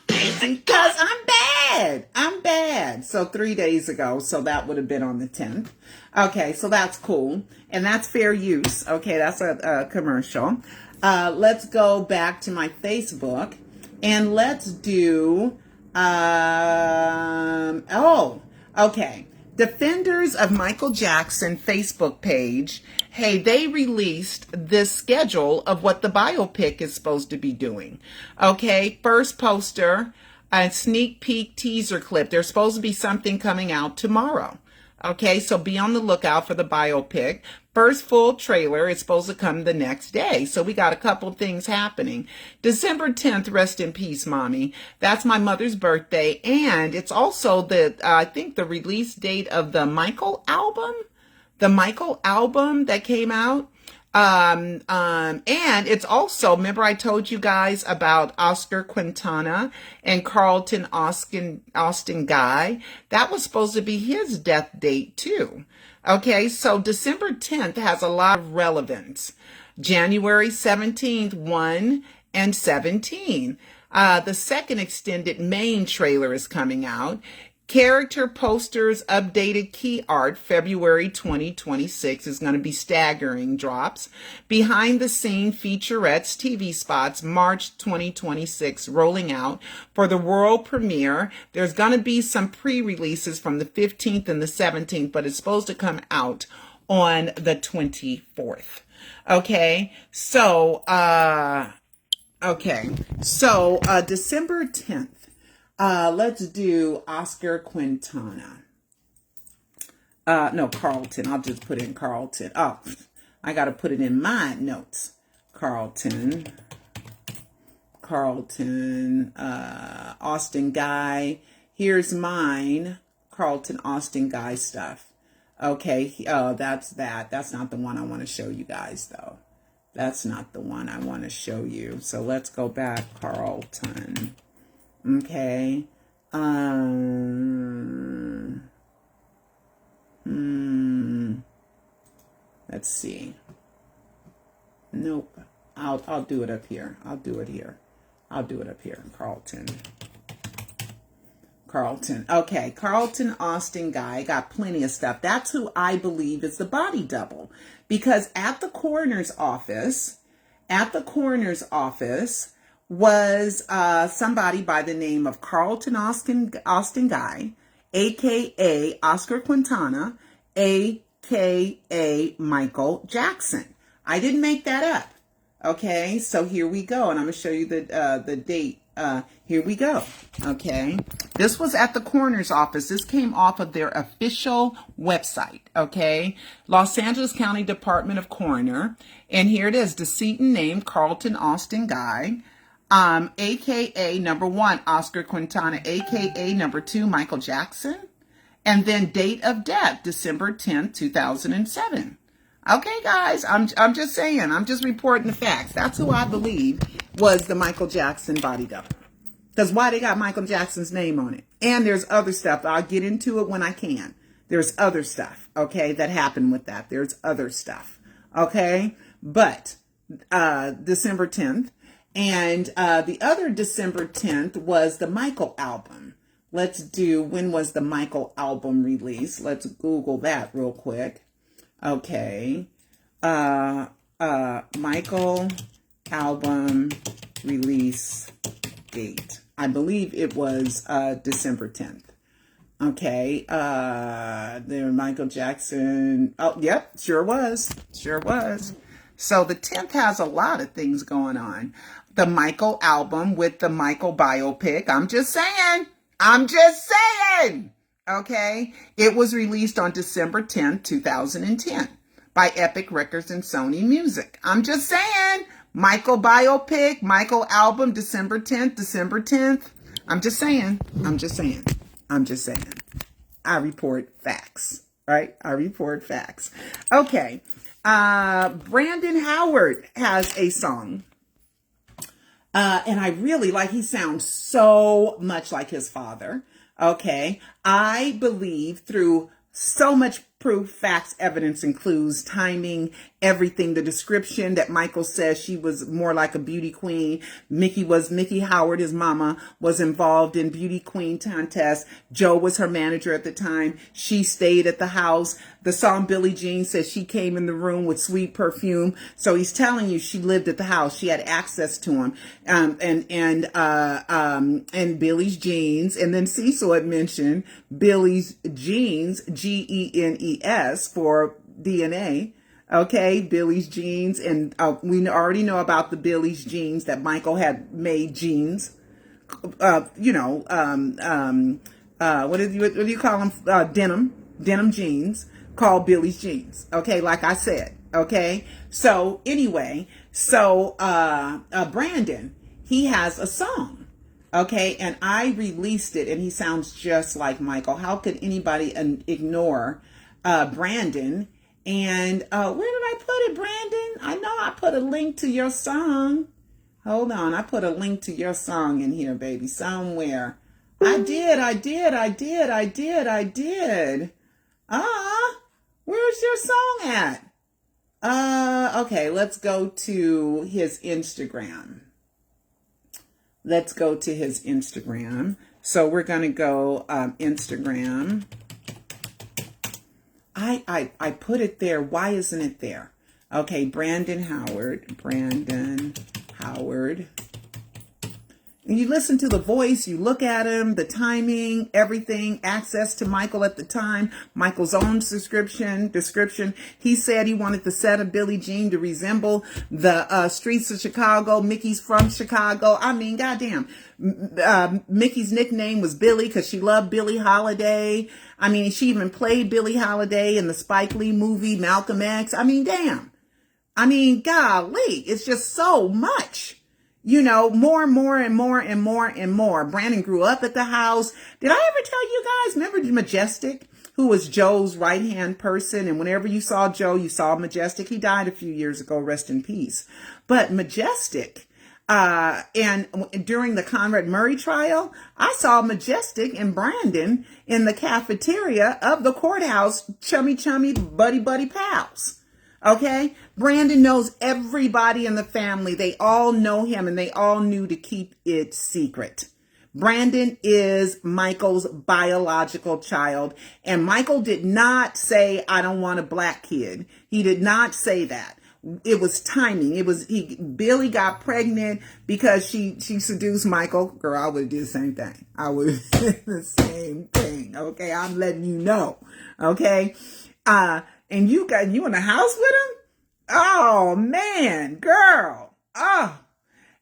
because I'm bad. So 3 days ago, so that would have been on the 10th. Okay, so that's cool. And that's fair use. Okay, that's a commercial. Let's go back to my Facebook and let's do, okay. Defenders of Michael Jackson Facebook page, hey, they released this schedule of what the biopic is supposed to be doing. Okay, first poster, a sneak peek teaser clip. There's supposed to be something coming out tomorrow. Okay, so be on the lookout for the biopic. First full trailer is supposed to come the next day. So we got a couple things happening. December 10th, rest in peace, Mommy. That's my mother's birthday. And it's also I think the release date of the Michael album. The Michael album that came out. And it's also, remember I told you guys about Oscar Quintana and Carlton Austin Guy. That was supposed to be his death date too. Okay, so December 10th has a lot of relevance. January 17th, 1 and 17. The second extended main trailer is coming out. Character posters, updated key art, February 2026 is going to be staggering drops. Behind the scene featurettes, TV spots, March 2026 rolling out for the world premiere. There's going to be some pre-releases from the 15th and the 17th, but it's supposed to come out on the 24th. Okay, so, December 10th. Let's do Oscar Quintana. No, Carlton. I'll just put in Carlton. Oh, I got to put it in my notes. Carlton, Austin Guy. Here's mine. Carlton Austin Guy stuff. Okay. Oh, that's that. That's not the one I want to show you guys, though. That's not the one I want to show you. So let's go back, Carlton. Okay. Let's see. Nope. I'll do it up here. I'll do it here. Carlton. Okay. Carlton Austin guy got plenty of stuff. That's who I believe is the body double. Because at the coroner's office was somebody by the name of Carlton Austin guy, a.k.a. Oscar Quintana, a.k.a. Michael Jackson. I didn't make that up. Okay, so here we go, and I'm going to show you the date. Here we go. Okay, this was at the coroner's office. This came off of their official website. Okay, Los Angeles County Department of Coroner, and here it is: decedent named Carlton Austin Guy, aka number 1 Oscar Quintana, aka number 2 Michael Jackson, and then date of death December 10th, 2007. Okay, guys, I'm just saying. I'm just reporting the facts. That's who I believe was the Michael Jackson body double. Because why they got Michael Jackson's name on it. And there's other stuff. I'll get into it when I can. There's other stuff, okay, that happened with that. There's other stuff, okay? But December 10th. And the other December 10th was the Michael album. Let's do, when was the Michael album released? Let's Google that real quick. Okay, Michael album release date. I believe it was December 10th. Okay, there Michael Jackson. Oh, yep, sure was. So the 10th has a lot of things going on. The Michael album with the Michael biopic. I'm just saying. Okay, it was released on December 10th, 2010 by Epic Records and Sony Music. I'm just saying, Michael biopic, Michael album, December 10th. I'm just saying. I report facts, right? Okay, Brandon Howard has a song. And I really like, he sounds so much like his father. Okay, I believe through so much proof, facts, evidence, and clues, timing, everything, the description that Michael says she was more like a beauty queen. Mickey Howard, his mama, was involved in beauty queen contests. Joe was her manager at the time. She stayed at the house. The song Billie Jean says she came in the room with sweet perfume. So he's telling you she lived at the house. She had access to him. And Billie's jeans. And then Cecil had mentioned Billie's jeans, Genes for DNA. Okay, Billie's jeans. And we already know about the Billie's jeans that Michael had made jeans. What do you call them? Denim jeans. Called Billie's jeans. Okay, like I said. Okay, so anyway, Brandon, he has a song. Okay, and I released it, and he sounds just like Michael. How could anybody ignore Brandon? And where did I put it, Brandon? I know I put a link to your song. Hold on, I put a link to your song in here, baby, somewhere. I did. Where's your song at? Okay, let's go to his Instagram. So we're going to go Instagram. I put it there. Why isn't it there? Okay, Brandon Howard. And you listen to the voice, you look at him, the timing, everything, access to Michael at the time, Michael's own description. He said he wanted the set of Billie Jean to resemble the streets of Chicago. Mickey's from Chicago. I mean, goddamn. Mickey's nickname was Billie because she loved Billie Holiday. I mean, she even played Billie Holiday in the Spike Lee movie, Malcolm X. I mean, damn. I mean, golly, it's just so much. You know, more and more. Brandon grew up at the house. Did I ever tell you guys, remember Majestic? who was Joe's right-hand person. And whenever you saw Joe, you saw Majestic. He died a few years ago, rest in peace. But Majestic, and during the Conrad Murray trial, I saw Majestic and Brandon in the cafeteria of the courthouse, chummy, buddy pals. Okay? Brandon knows everybody in the family. They all know him, and they all knew to keep it secret. Brandon is Michael's biological child, and Michael did not say, I don't want a black kid. He did not say that. It was timing. Billy got pregnant because she seduced Michael. Girl, I would have did the same thing. I would have did the same thing. Okay, I'm letting you know. Okay, and you in the house with him? Oh man, girl. Oh.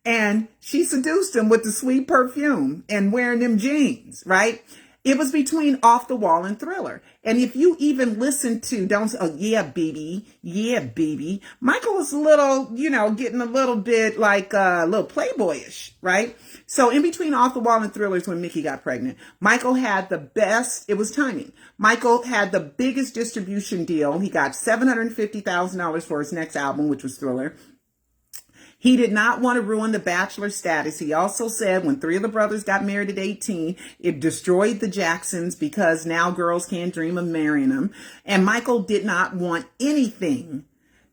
And she seduced him with the sweet perfume and wearing them jeans, right? It was between Off the Wall and Thriller. And if you even listen to, yeah, baby. Michael was a little, getting a little bit like a little playboyish, right? So in between Off the Wall and Thriller is when Mickey got pregnant. Michael had the best, it was timing. Michael had the biggest distribution deal. He got $750,000 for his next album, which was Thriller. He did not want to ruin the Bachelor status. He also said when 3 of the brothers got married at 18, it destroyed the Jacksons because now girls can't dream of marrying them. And Michael did not want anything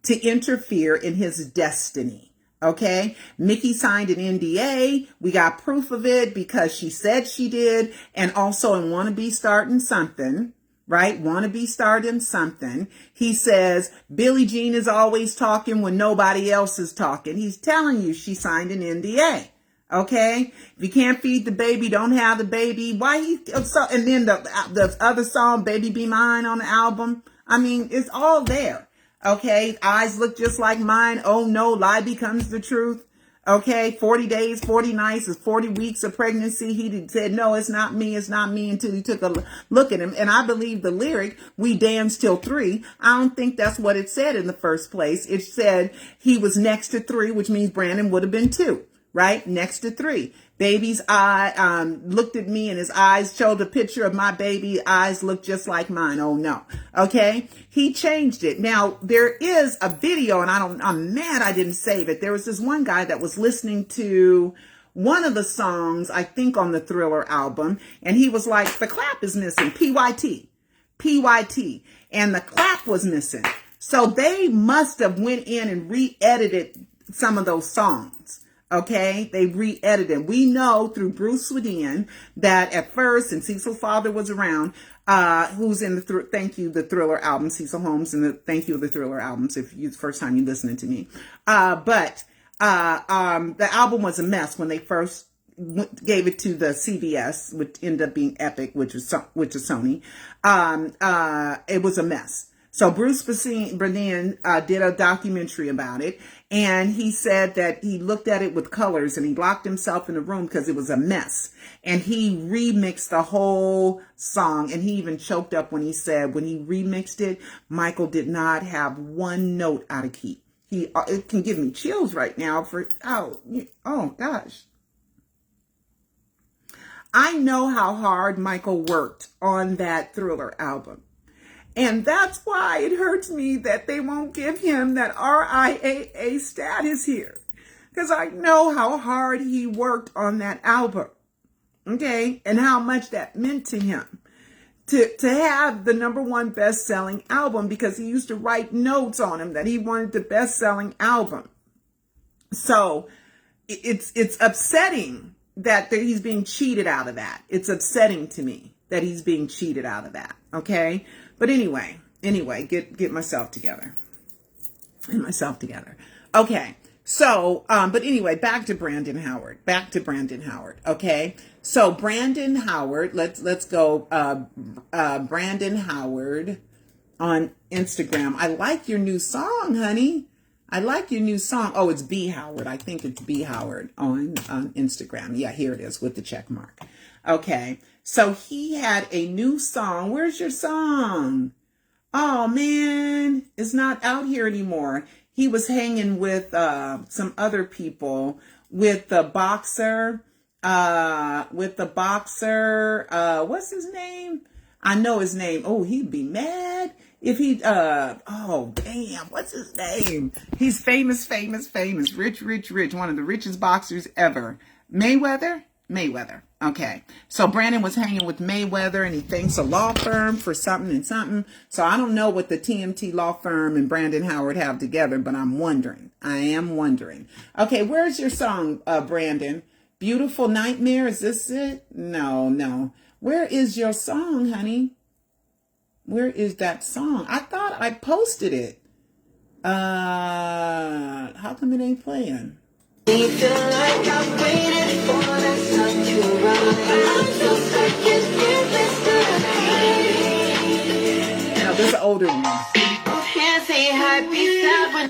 to interfere in his destiny. Okay. Mickey signed an NDA. We got proof of it because she said she did. And also in Wanna Be Starting Something. Right? Want to be starting something. He says, Billie Jean is always talking when nobody else is talking. He's telling you she signed an NDA. Okay? If you can't feed the baby, don't have the baby. And then the other song, Baby Be Mine on the album. I mean, it's all there. Okay? Eyes look just like mine. Oh no, lie becomes the truth. Okay, 40 days, 40 nights is 40 weeks of pregnancy. He said, no, it's not me, until he took a look at him. And I believe the lyric, we dance till 3. I don't think that's what it said in the first place. It said he was next to 3, which means Brandon would have been 2, right? Next to 3. Baby's eye looked at me and his eyes showed a picture of my baby. Eyes look just like mine. Oh no. Okay. He changed it. Now there is a video and I'm mad I didn't save it. There was this one guy that was listening to one of the songs, I think on the Thriller album. And he was like, the clap is missing. PYT. And the clap was missing. So they must have went in and re-edited some of those songs. Okay, they re-edited. We know through Bruce Swedien that at first, and Cecil's father was around, who's in the Thank You, the Thriller album, Cecil Holmes in the Thank You, the Thriller albums, if it's the first time you're listening to me. But the album was a mess when they first gave it to the CBS, which ended up being Epic, which is Sony. It was a mess. So Bruce Swedien did a documentary about it, and he said that he looked at it with colors and he locked himself in a room because it was a mess. And he remixed the whole song, and he even choked up when he said when he remixed it, Michael did not have one note out of key. It can give me chills right now oh gosh. I know how hard Michael worked on that Thriller album. And that's why it hurts me that they won't give him that RIAA status here. Because I know how hard he worked on that album. Okay? And how much that meant to him. To have the #1 best-selling album, because he used to write notes on him that he wanted the best-selling album. So it's upsetting that he's being cheated out of that. It's upsetting to me that he's being cheated out of that. Okay? But anyway, get myself together. Okay. So, but anyway, back to Brandon Howard. Okay. So Brandon Howard, let's go, Brandon Howard on Instagram. I like your new song, honey. Oh, it's B Howard. I think it's B Howard on Instagram. Yeah, here it is with the check mark. Okay. So he had a new song. Where's your song? Oh man, it's not out here anymore. He was hanging with some other people, with the boxer, what's his name? I know his name. Oh, he'd be mad if he, oh, damn, what's his name? He's famous, rich, one of the richest boxers ever. Mayweather. Okay. So Brandon was hanging with Mayweather, and he thanks a law firm for something and something. So I don't know what the TMT law firm and Brandon Howard have together, but I am wondering. Okay, where's your song, Brandon? Beautiful Nightmare, is this it? No. Where is your song, honey? Where is that song? I thought I posted it. How come it ain't playing? You feel like I've waited for the sun to rise. Now, this is an older one.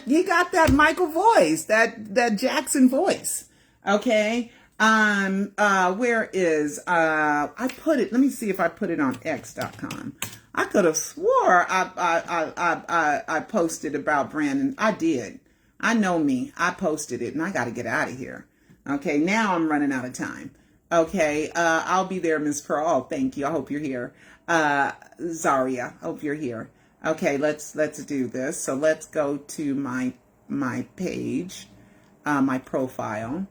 He got that Michael voice, that Jackson voice. Okay. Where is, I put it, let me see if I put it on x.com. I could have swore I posted about Brandon. I did. I know me. I posted it, and I got to get out of here. Okay, now I'm running out of time. Okay, I'll be there, Miss Pearl. Oh, thank you. I hope you're here. Zaria, hope you're here. Okay, let's do this. So let's go to my page, my profile,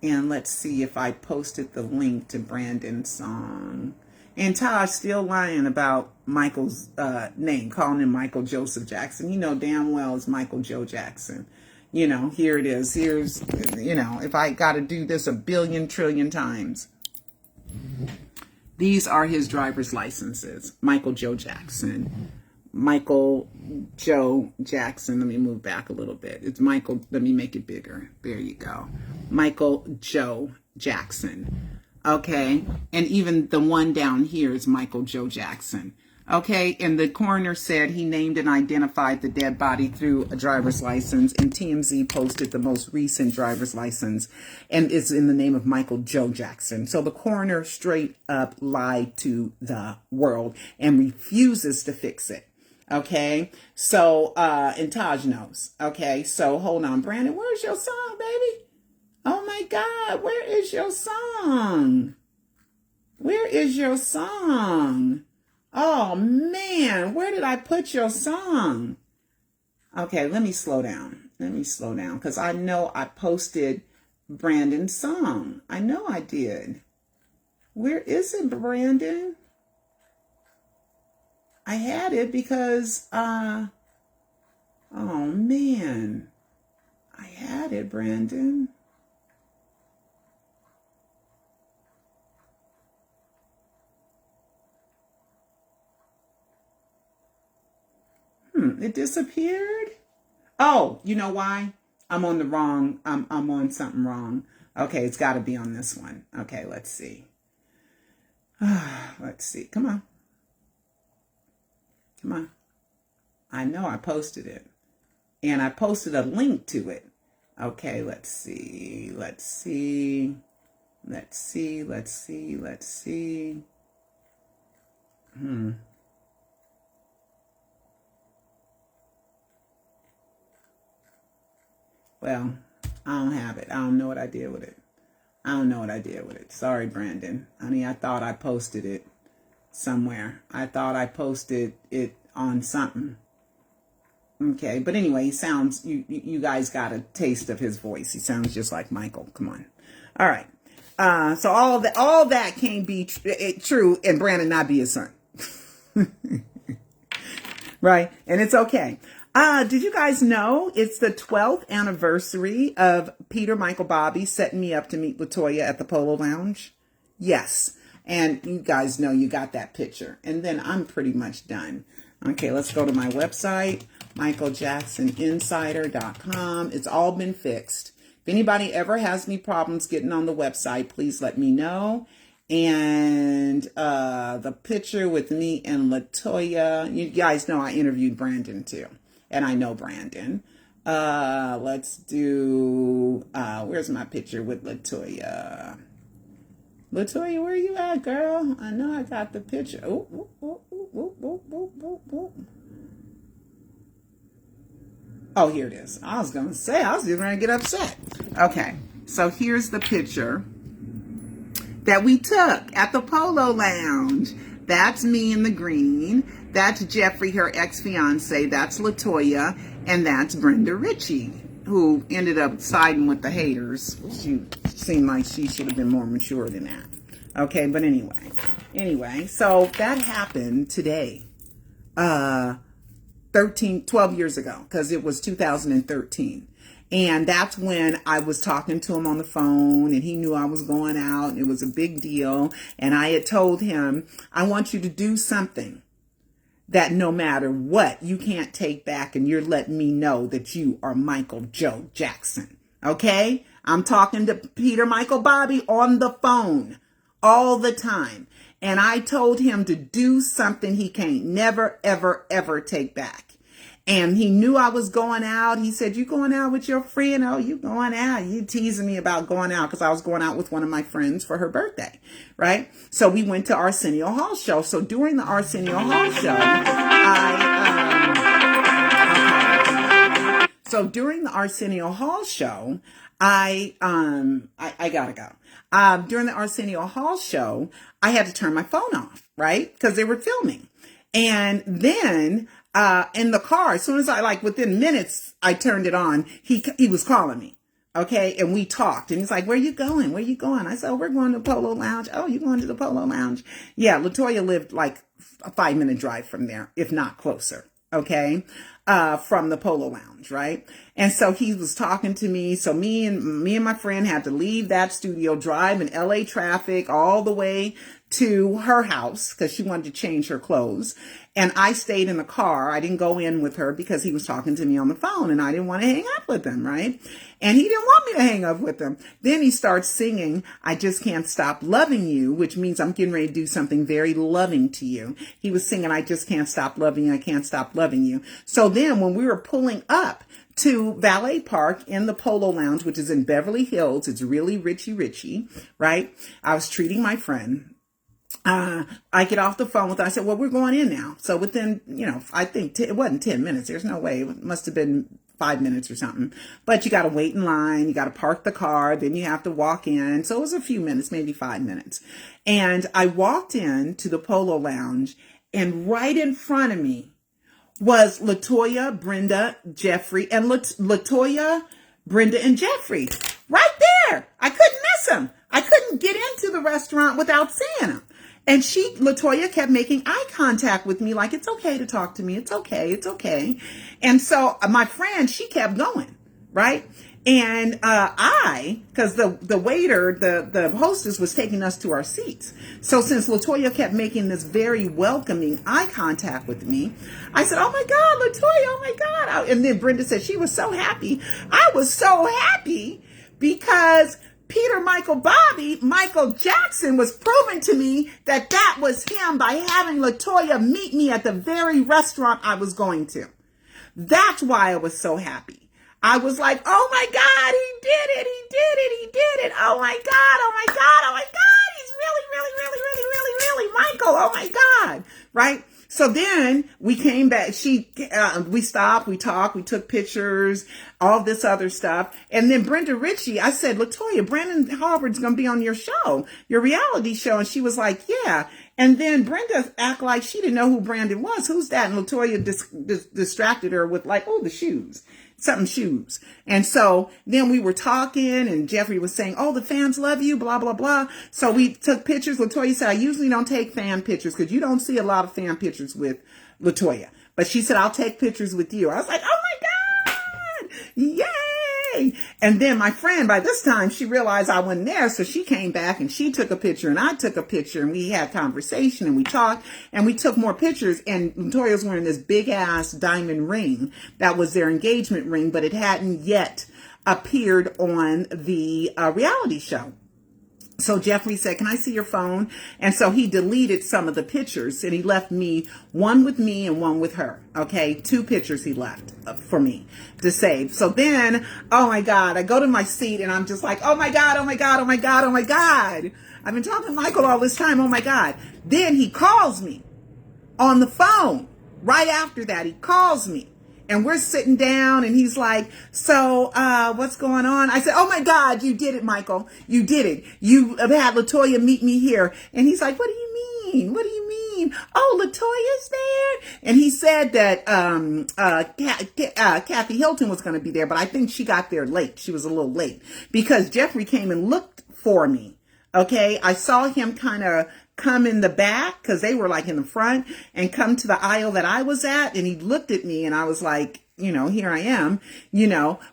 and let's see if I posted the link to Brandon's song. And Taj still lying about Michael's name, calling him Michael Joseph Jackson. You know damn well it's Michael Joe Jackson. You know, here it is. Here's, you know, if I got to do this a billion trillion times. These are his driver's licenses. Michael Joe Jackson. Michael Joe Jackson. Let me move back a little bit. It's Michael. Let me make it bigger. There you go. Michael Joe Jackson. Okay. And even the one down here is Michael Joe Jackson. Okay. And the coroner said he named and identified the dead body through a driver's license. And TMZ posted the most recent driver's license. And it's in the name of Michael Joe Jackson. So the coroner straight up lied to the world and refuses to fix it. Okay. So, and Taj knows. Okay. So hold on, Brandon. Where's your song, baby? Oh my God, where is your song? Where is your song? Oh man, where did I put your song? Okay, let me slow down. Because I know I posted Brandon's song. I know I did. Where is it, Brandon? I had it because, oh man, I had it, Brandon. It disappeared. Oh, you know why? I'm on something wrong. Okay, it's got to be on this one. Okay, let's see. Let's see. Come on. I know I posted it. And I posted a link to it. Okay, let's see. Well, I don't have it. I don't know what I did with it. Sorry, Brandon. Honey, I thought I posted it somewhere. I thought I posted it on something. Okay, but anyway, he sounds, you guys got a taste of his voice. He sounds just like Michael. Come on. All right. So all that can be true and Brandon not be his son. Right? And it's okay. Did you guys know it's the 12th anniversary of Peter Michael Bobby setting me up to meet LaToya at the Polo Lounge? Yes. And you guys know you got that picture. And then I'm pretty much done. Okay, let's go to my website, michaeljacksoninsider.com. It's all been fixed. If anybody ever has any problems getting on the website, please let me know. And the picture with me and LaToya, you guys know I interviewed Brandon too. And I know Brandon. Let's do, where's my picture with LaToya? LaToya, where you at, girl? I know I got the picture. Oh, here it is. I was going to say, I was just going to get upset. Okay, so here's the picture that we took at the Polo Lounge. That's me in the green. That's Jeffrey, her ex-fiance. That's LaToya. And that's Brenda Ritchie, who ended up siding with the haters. She seemed like she should have been more mature than that. Okay, but anyway, so that happened today. 12 years ago, because it was 2013. And that's when I was talking to him on the phone, and he knew I was going out, and it was a big deal. And I had told him, I want you to do something that no matter what, you can't take back, and you're letting me know that you are Michael Joe Jackson. Okay? I'm talking to Peter Michael Bobby on the phone all the time. And I told him to do something he can't never, ever, ever take back. And he knew I was going out. He said, you going out with your friend? Oh, you going out? You teasing me about going out, because I was going out with one of my friends for her birthday, right? So we went to Arsenio Hall show. So during the Arsenio Hall show, during the Arsenio Hall show, I gotta go. During the Arsenio Hall show, I had to turn my phone off, right? Because they were filming. And then in the car, as soon as within minutes, I turned it on, he was calling me. Okay. And we talked, and he's like, where you going? Where you going? I said, oh, we're going to Polo Lounge. Oh, you going to the Polo Lounge? Yeah. LaToya lived like a 5-minute drive from there, if not closer. Okay. From the Polo Lounge. Right. And so he was talking to me. So me and my friend had to leave that studio, drive in LA traffic all the way to her house, because she wanted to change her clothes. And I stayed in the car. I didn't go in with her because he was talking to me on the phone, and I didn't want to hang up with him, right? And he didn't want me to hang up with him. Then he starts singing, I Just Can't Stop Loving You, which means I'm getting ready to do something very loving to you. He was singing, I just can't stop loving you. I can't stop loving you. So then when we were pulling up to Valet Park in the Polo Lounge, which is in Beverly Hills, it's really richy, right? I was treating my friend. I get off the phone with her. I said, well, we're going in now. So within, I think it wasn't 10 minutes. There's no way. It must have been 5 minutes or something. But you got to wait in line. You got to park the car. Then you have to walk in. So it was a few minutes, maybe 5 minutes. And I walked in to the Polo Lounge, and right in front of me was LaToya, Brenda, Jeffrey, and LaToya, Brenda, and Jeffrey. Right there. I couldn't miss them. I couldn't get into the restaurant without seeing them. And LaToya kept making eye contact with me, like, it's okay to talk to me. It's okay. It's okay. And so my friend, she kept going, right? And because the waiter, the hostess was taking us to our seats. So since LaToya kept making this very welcoming eye contact with me, I said, oh my God, LaToya, oh my God. And then Brenda said she was so happy. I was so happy because Peter Michael Bobby, Michael Jackson, was proving to me that that was him by having LaToya meet me at the very restaurant I was going to. That's why I was so happy. I was like, oh my God, he did it, he did it, he did it. Oh my God, oh my God, oh my God. He's really Michael. Oh my God. Right? So then we came back. We stopped, we talked, we took pictures, all this other stuff. And then Brenda Ritchie, I said, LaToya, Brandon Harvard's going to be on your show, your reality show. And she was like, yeah. And then Brenda acted like she didn't know who Brandon was. Who's that? And LaToya distracted her with like, oh, the shoes. Shoes. And so then we were talking, and Jeffrey was saying, oh, the fans love you, blah, blah, blah. So we took pictures. LaToya said, I usually don't take fan pictures because you don't see a lot of fan pictures with LaToya. But she said, I'll take pictures with you. I was like, oh my God, yay. And then my friend, by this time, she realized I wasn't there. So she came back and she took a picture, and I took a picture, and we had conversation, and we talked, and we took more pictures. And LaToya was wearing this big ass diamond ring that was their engagement ring, but it hadn't yet appeared on the reality show. So Jeffrey said, can I see your phone? And so he deleted some of the pictures, and he left me one with me and one with her. Okay. 2 pictures he left for me to save. So then, oh my God, I go to my seat, and I'm just like, oh my God, oh my God, oh my God, oh my God. I've been talking to Michael all this time. Oh my God. Then he calls me on the phone. Right after that, he calls me. And we're sitting down, and he's like, so, what's going on? I said, oh my God, you did it, Michael. You did it. You had LaToya meet me here. And he's like, what do you mean? What do you mean? Oh, LaToya's there? And he said that Kathy Hilton was going to be there, but I think she got there late. She was a little late because Jeffrey came and looked for me. Okay, I saw him kind of come in the back because they were like in the front and come to the aisle that I was at, and he looked at me and I was like, here I am,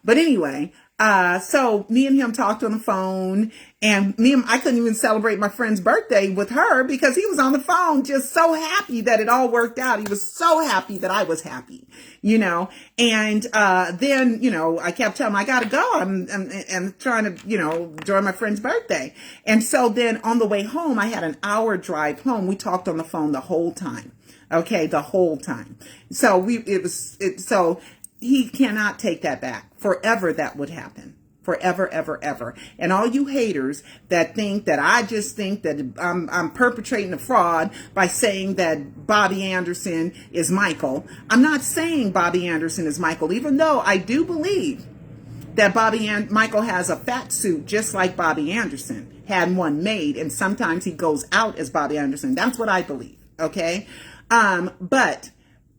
but anyway, so me and him talked on the phone, and I couldn't even celebrate my friend's birthday with her because he was on the phone just so happy that it all worked out. He was so happy that I was happy, and then, I kept telling him, I got to go. I'm trying to, enjoy my friend's birthday. And so then on the way home, I had an hour drive home. We talked on the phone the whole time. Okay. The whole time. So so he cannot take that back. Forever that would happen. Forever, ever, ever. And all you haters that think that I just think that I'm perpetrating a fraud by saying that Bobby Anderson is Michael. I'm not saying Bobby Anderson is Michael, even though I do believe that Michael has a fat suit just like Bobby Anderson had one made, and sometimes he goes out as Bobby Anderson. That's what I believe. Okay. But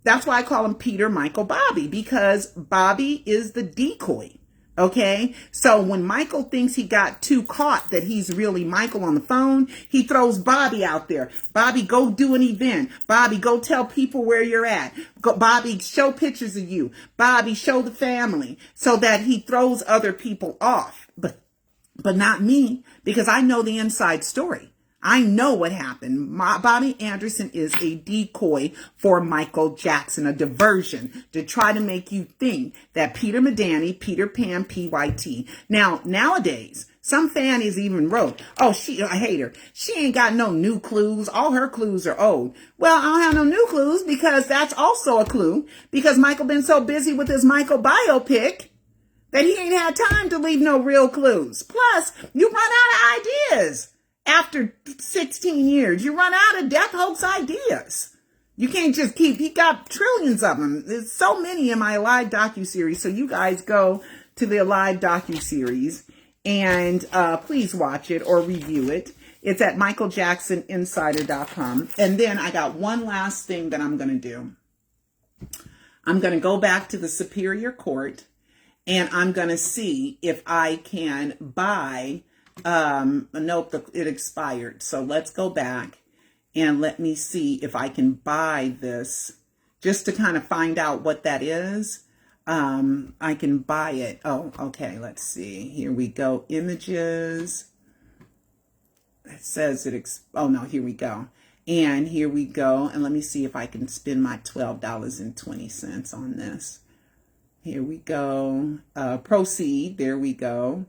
that's why I call him Peter, Michael, Bobby, because Bobby is the decoy. Okay. So when Michael thinks he got too caught that he's really Michael on the phone, he throws Bobby out there. Bobby, go do an event. Bobby, go tell people where you're at. Bobby, show pictures of you. Bobby, show the family, so that he throws other people off. But not me, because I know the inside story. I know what happened. Bobby Anderson is a decoy for Michael Jackson, a diversion to try to make you think that Peter Medani, Peter Pan, PYT. Now, nowadays, some fan has even wrote, I hate her. She ain't got no new clues. All her clues are old. Well, I don't have no new clues because that's also a clue, because Michael been so busy with his Michael biopic that he ain't had time to leave no real clues. Plus, you run out of ideas. After 16 years, you run out of death hoax ideas. You can't just he got trillions of them. There's so many in my live docuseries. So you guys go to the live docuseries and please watch it or review it. It's at michaeljacksoninsider.com. And then I got one last thing that I'm going to do. I'm going to go back to the Superior Court, and I'm going to see if I can buy nope, it expired. So let's go back and let me see if I can buy this just to kind of find out what that is. I can buy it. Oh, okay. Let's see. Here we go. Images. It says oh no, here we go. And here we go. And let me see if I can spend my $12.20 on this. Here we go. Proceed. There we go.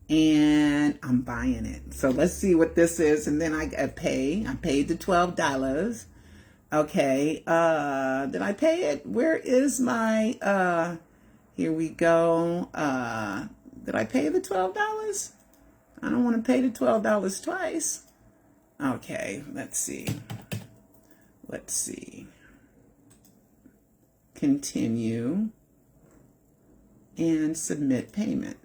And I'm buying it. So let's see what this is. And then I paid the $12. Okay. Did I pay it? Where is my, here we go. Did I pay the $12? I don't want to pay the $12 twice. Okay. Let's see. Continue and submit payment.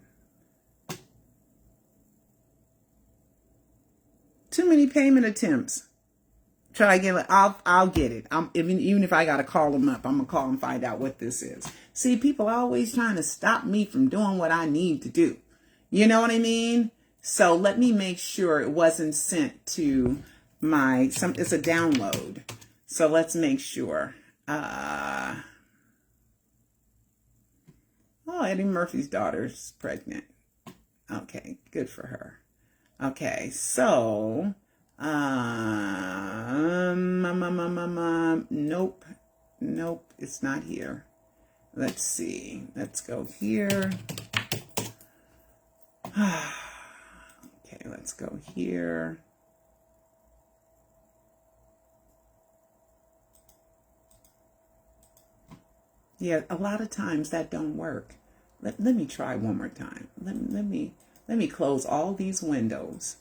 Too many payment attempts. Try again. I'll get it. Even if I got to call them up, I'm going to call and find out what this is. See, people are always trying to stop me from doing what I need to do. You know what I mean? So let me make sure it wasn't sent to it's a download. So let's make sure. Oh, Eddie Murphy's daughter's pregnant. Okay, good for her. Okay, so, nope, it's not here. Let's see, let's go here. Okay, let's go here. Yeah, a lot of times that don't work. Let me try one more time. Let me close all these windows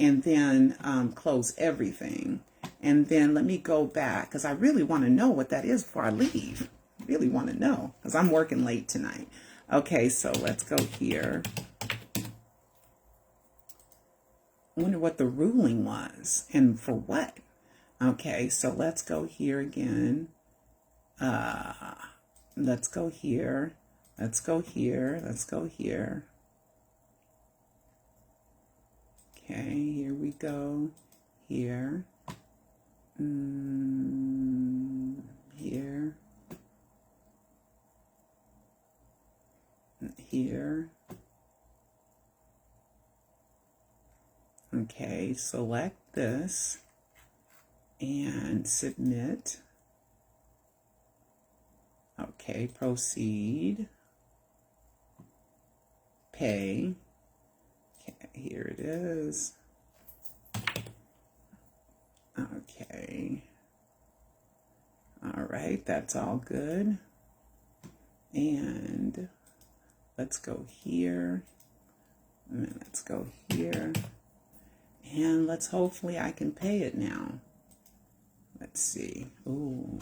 and then close everything. And then let me go back because I really want to know what that is before I leave. I really want to know because I'm working late tonight. Okay, so let's go here. I wonder what the ruling was and for what. Okay, so let's go here again. Let's go here. Let's go here. Let's go here. Okay, here we go. Here. Here. Here. Okay, select this and submit. Okay, proceed. Pay. Okay, here it is. Okay. All right, that's all good. And let's go here. And let's go here. And let's hopefully I can pay it now. Let's see. Ooh.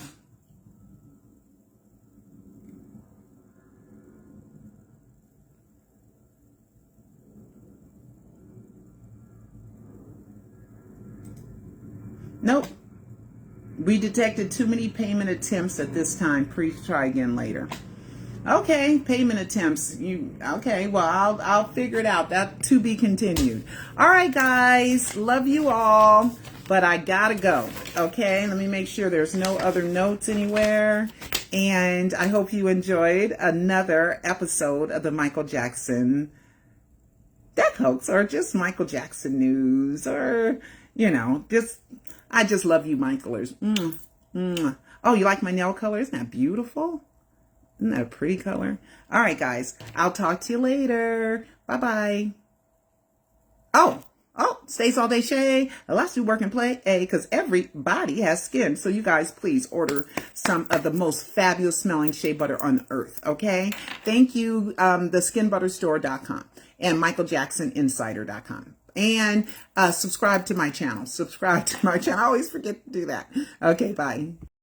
Nope. We detected too many payment attempts at this time. Please try again later. Okay, payment attempts. Okay? Well, I'll figure it out. That to be continued. All right, guys. Love you all, but I gotta go. Okay, let me make sure there's no other notes anywhere. And I hope you enjoyed another episode of the Michael Jackson Death Hoax, or just Michael Jackson news, or I just love you, Michaelers. Oh, you like my nail color? Isn't that beautiful? Isn't that a pretty color? All right, guys. I'll talk to you later. Bye-bye. Oh, stays all day shea. Let's do work and play. Because everybody has skin. So you guys, please order some of the most fabulous smelling shea butter on earth. Okay? Thank you, theskinbutterstore.com and michaeljacksoninsider.com. And subscribe to my channel. I always forget to do that. Okay, bye.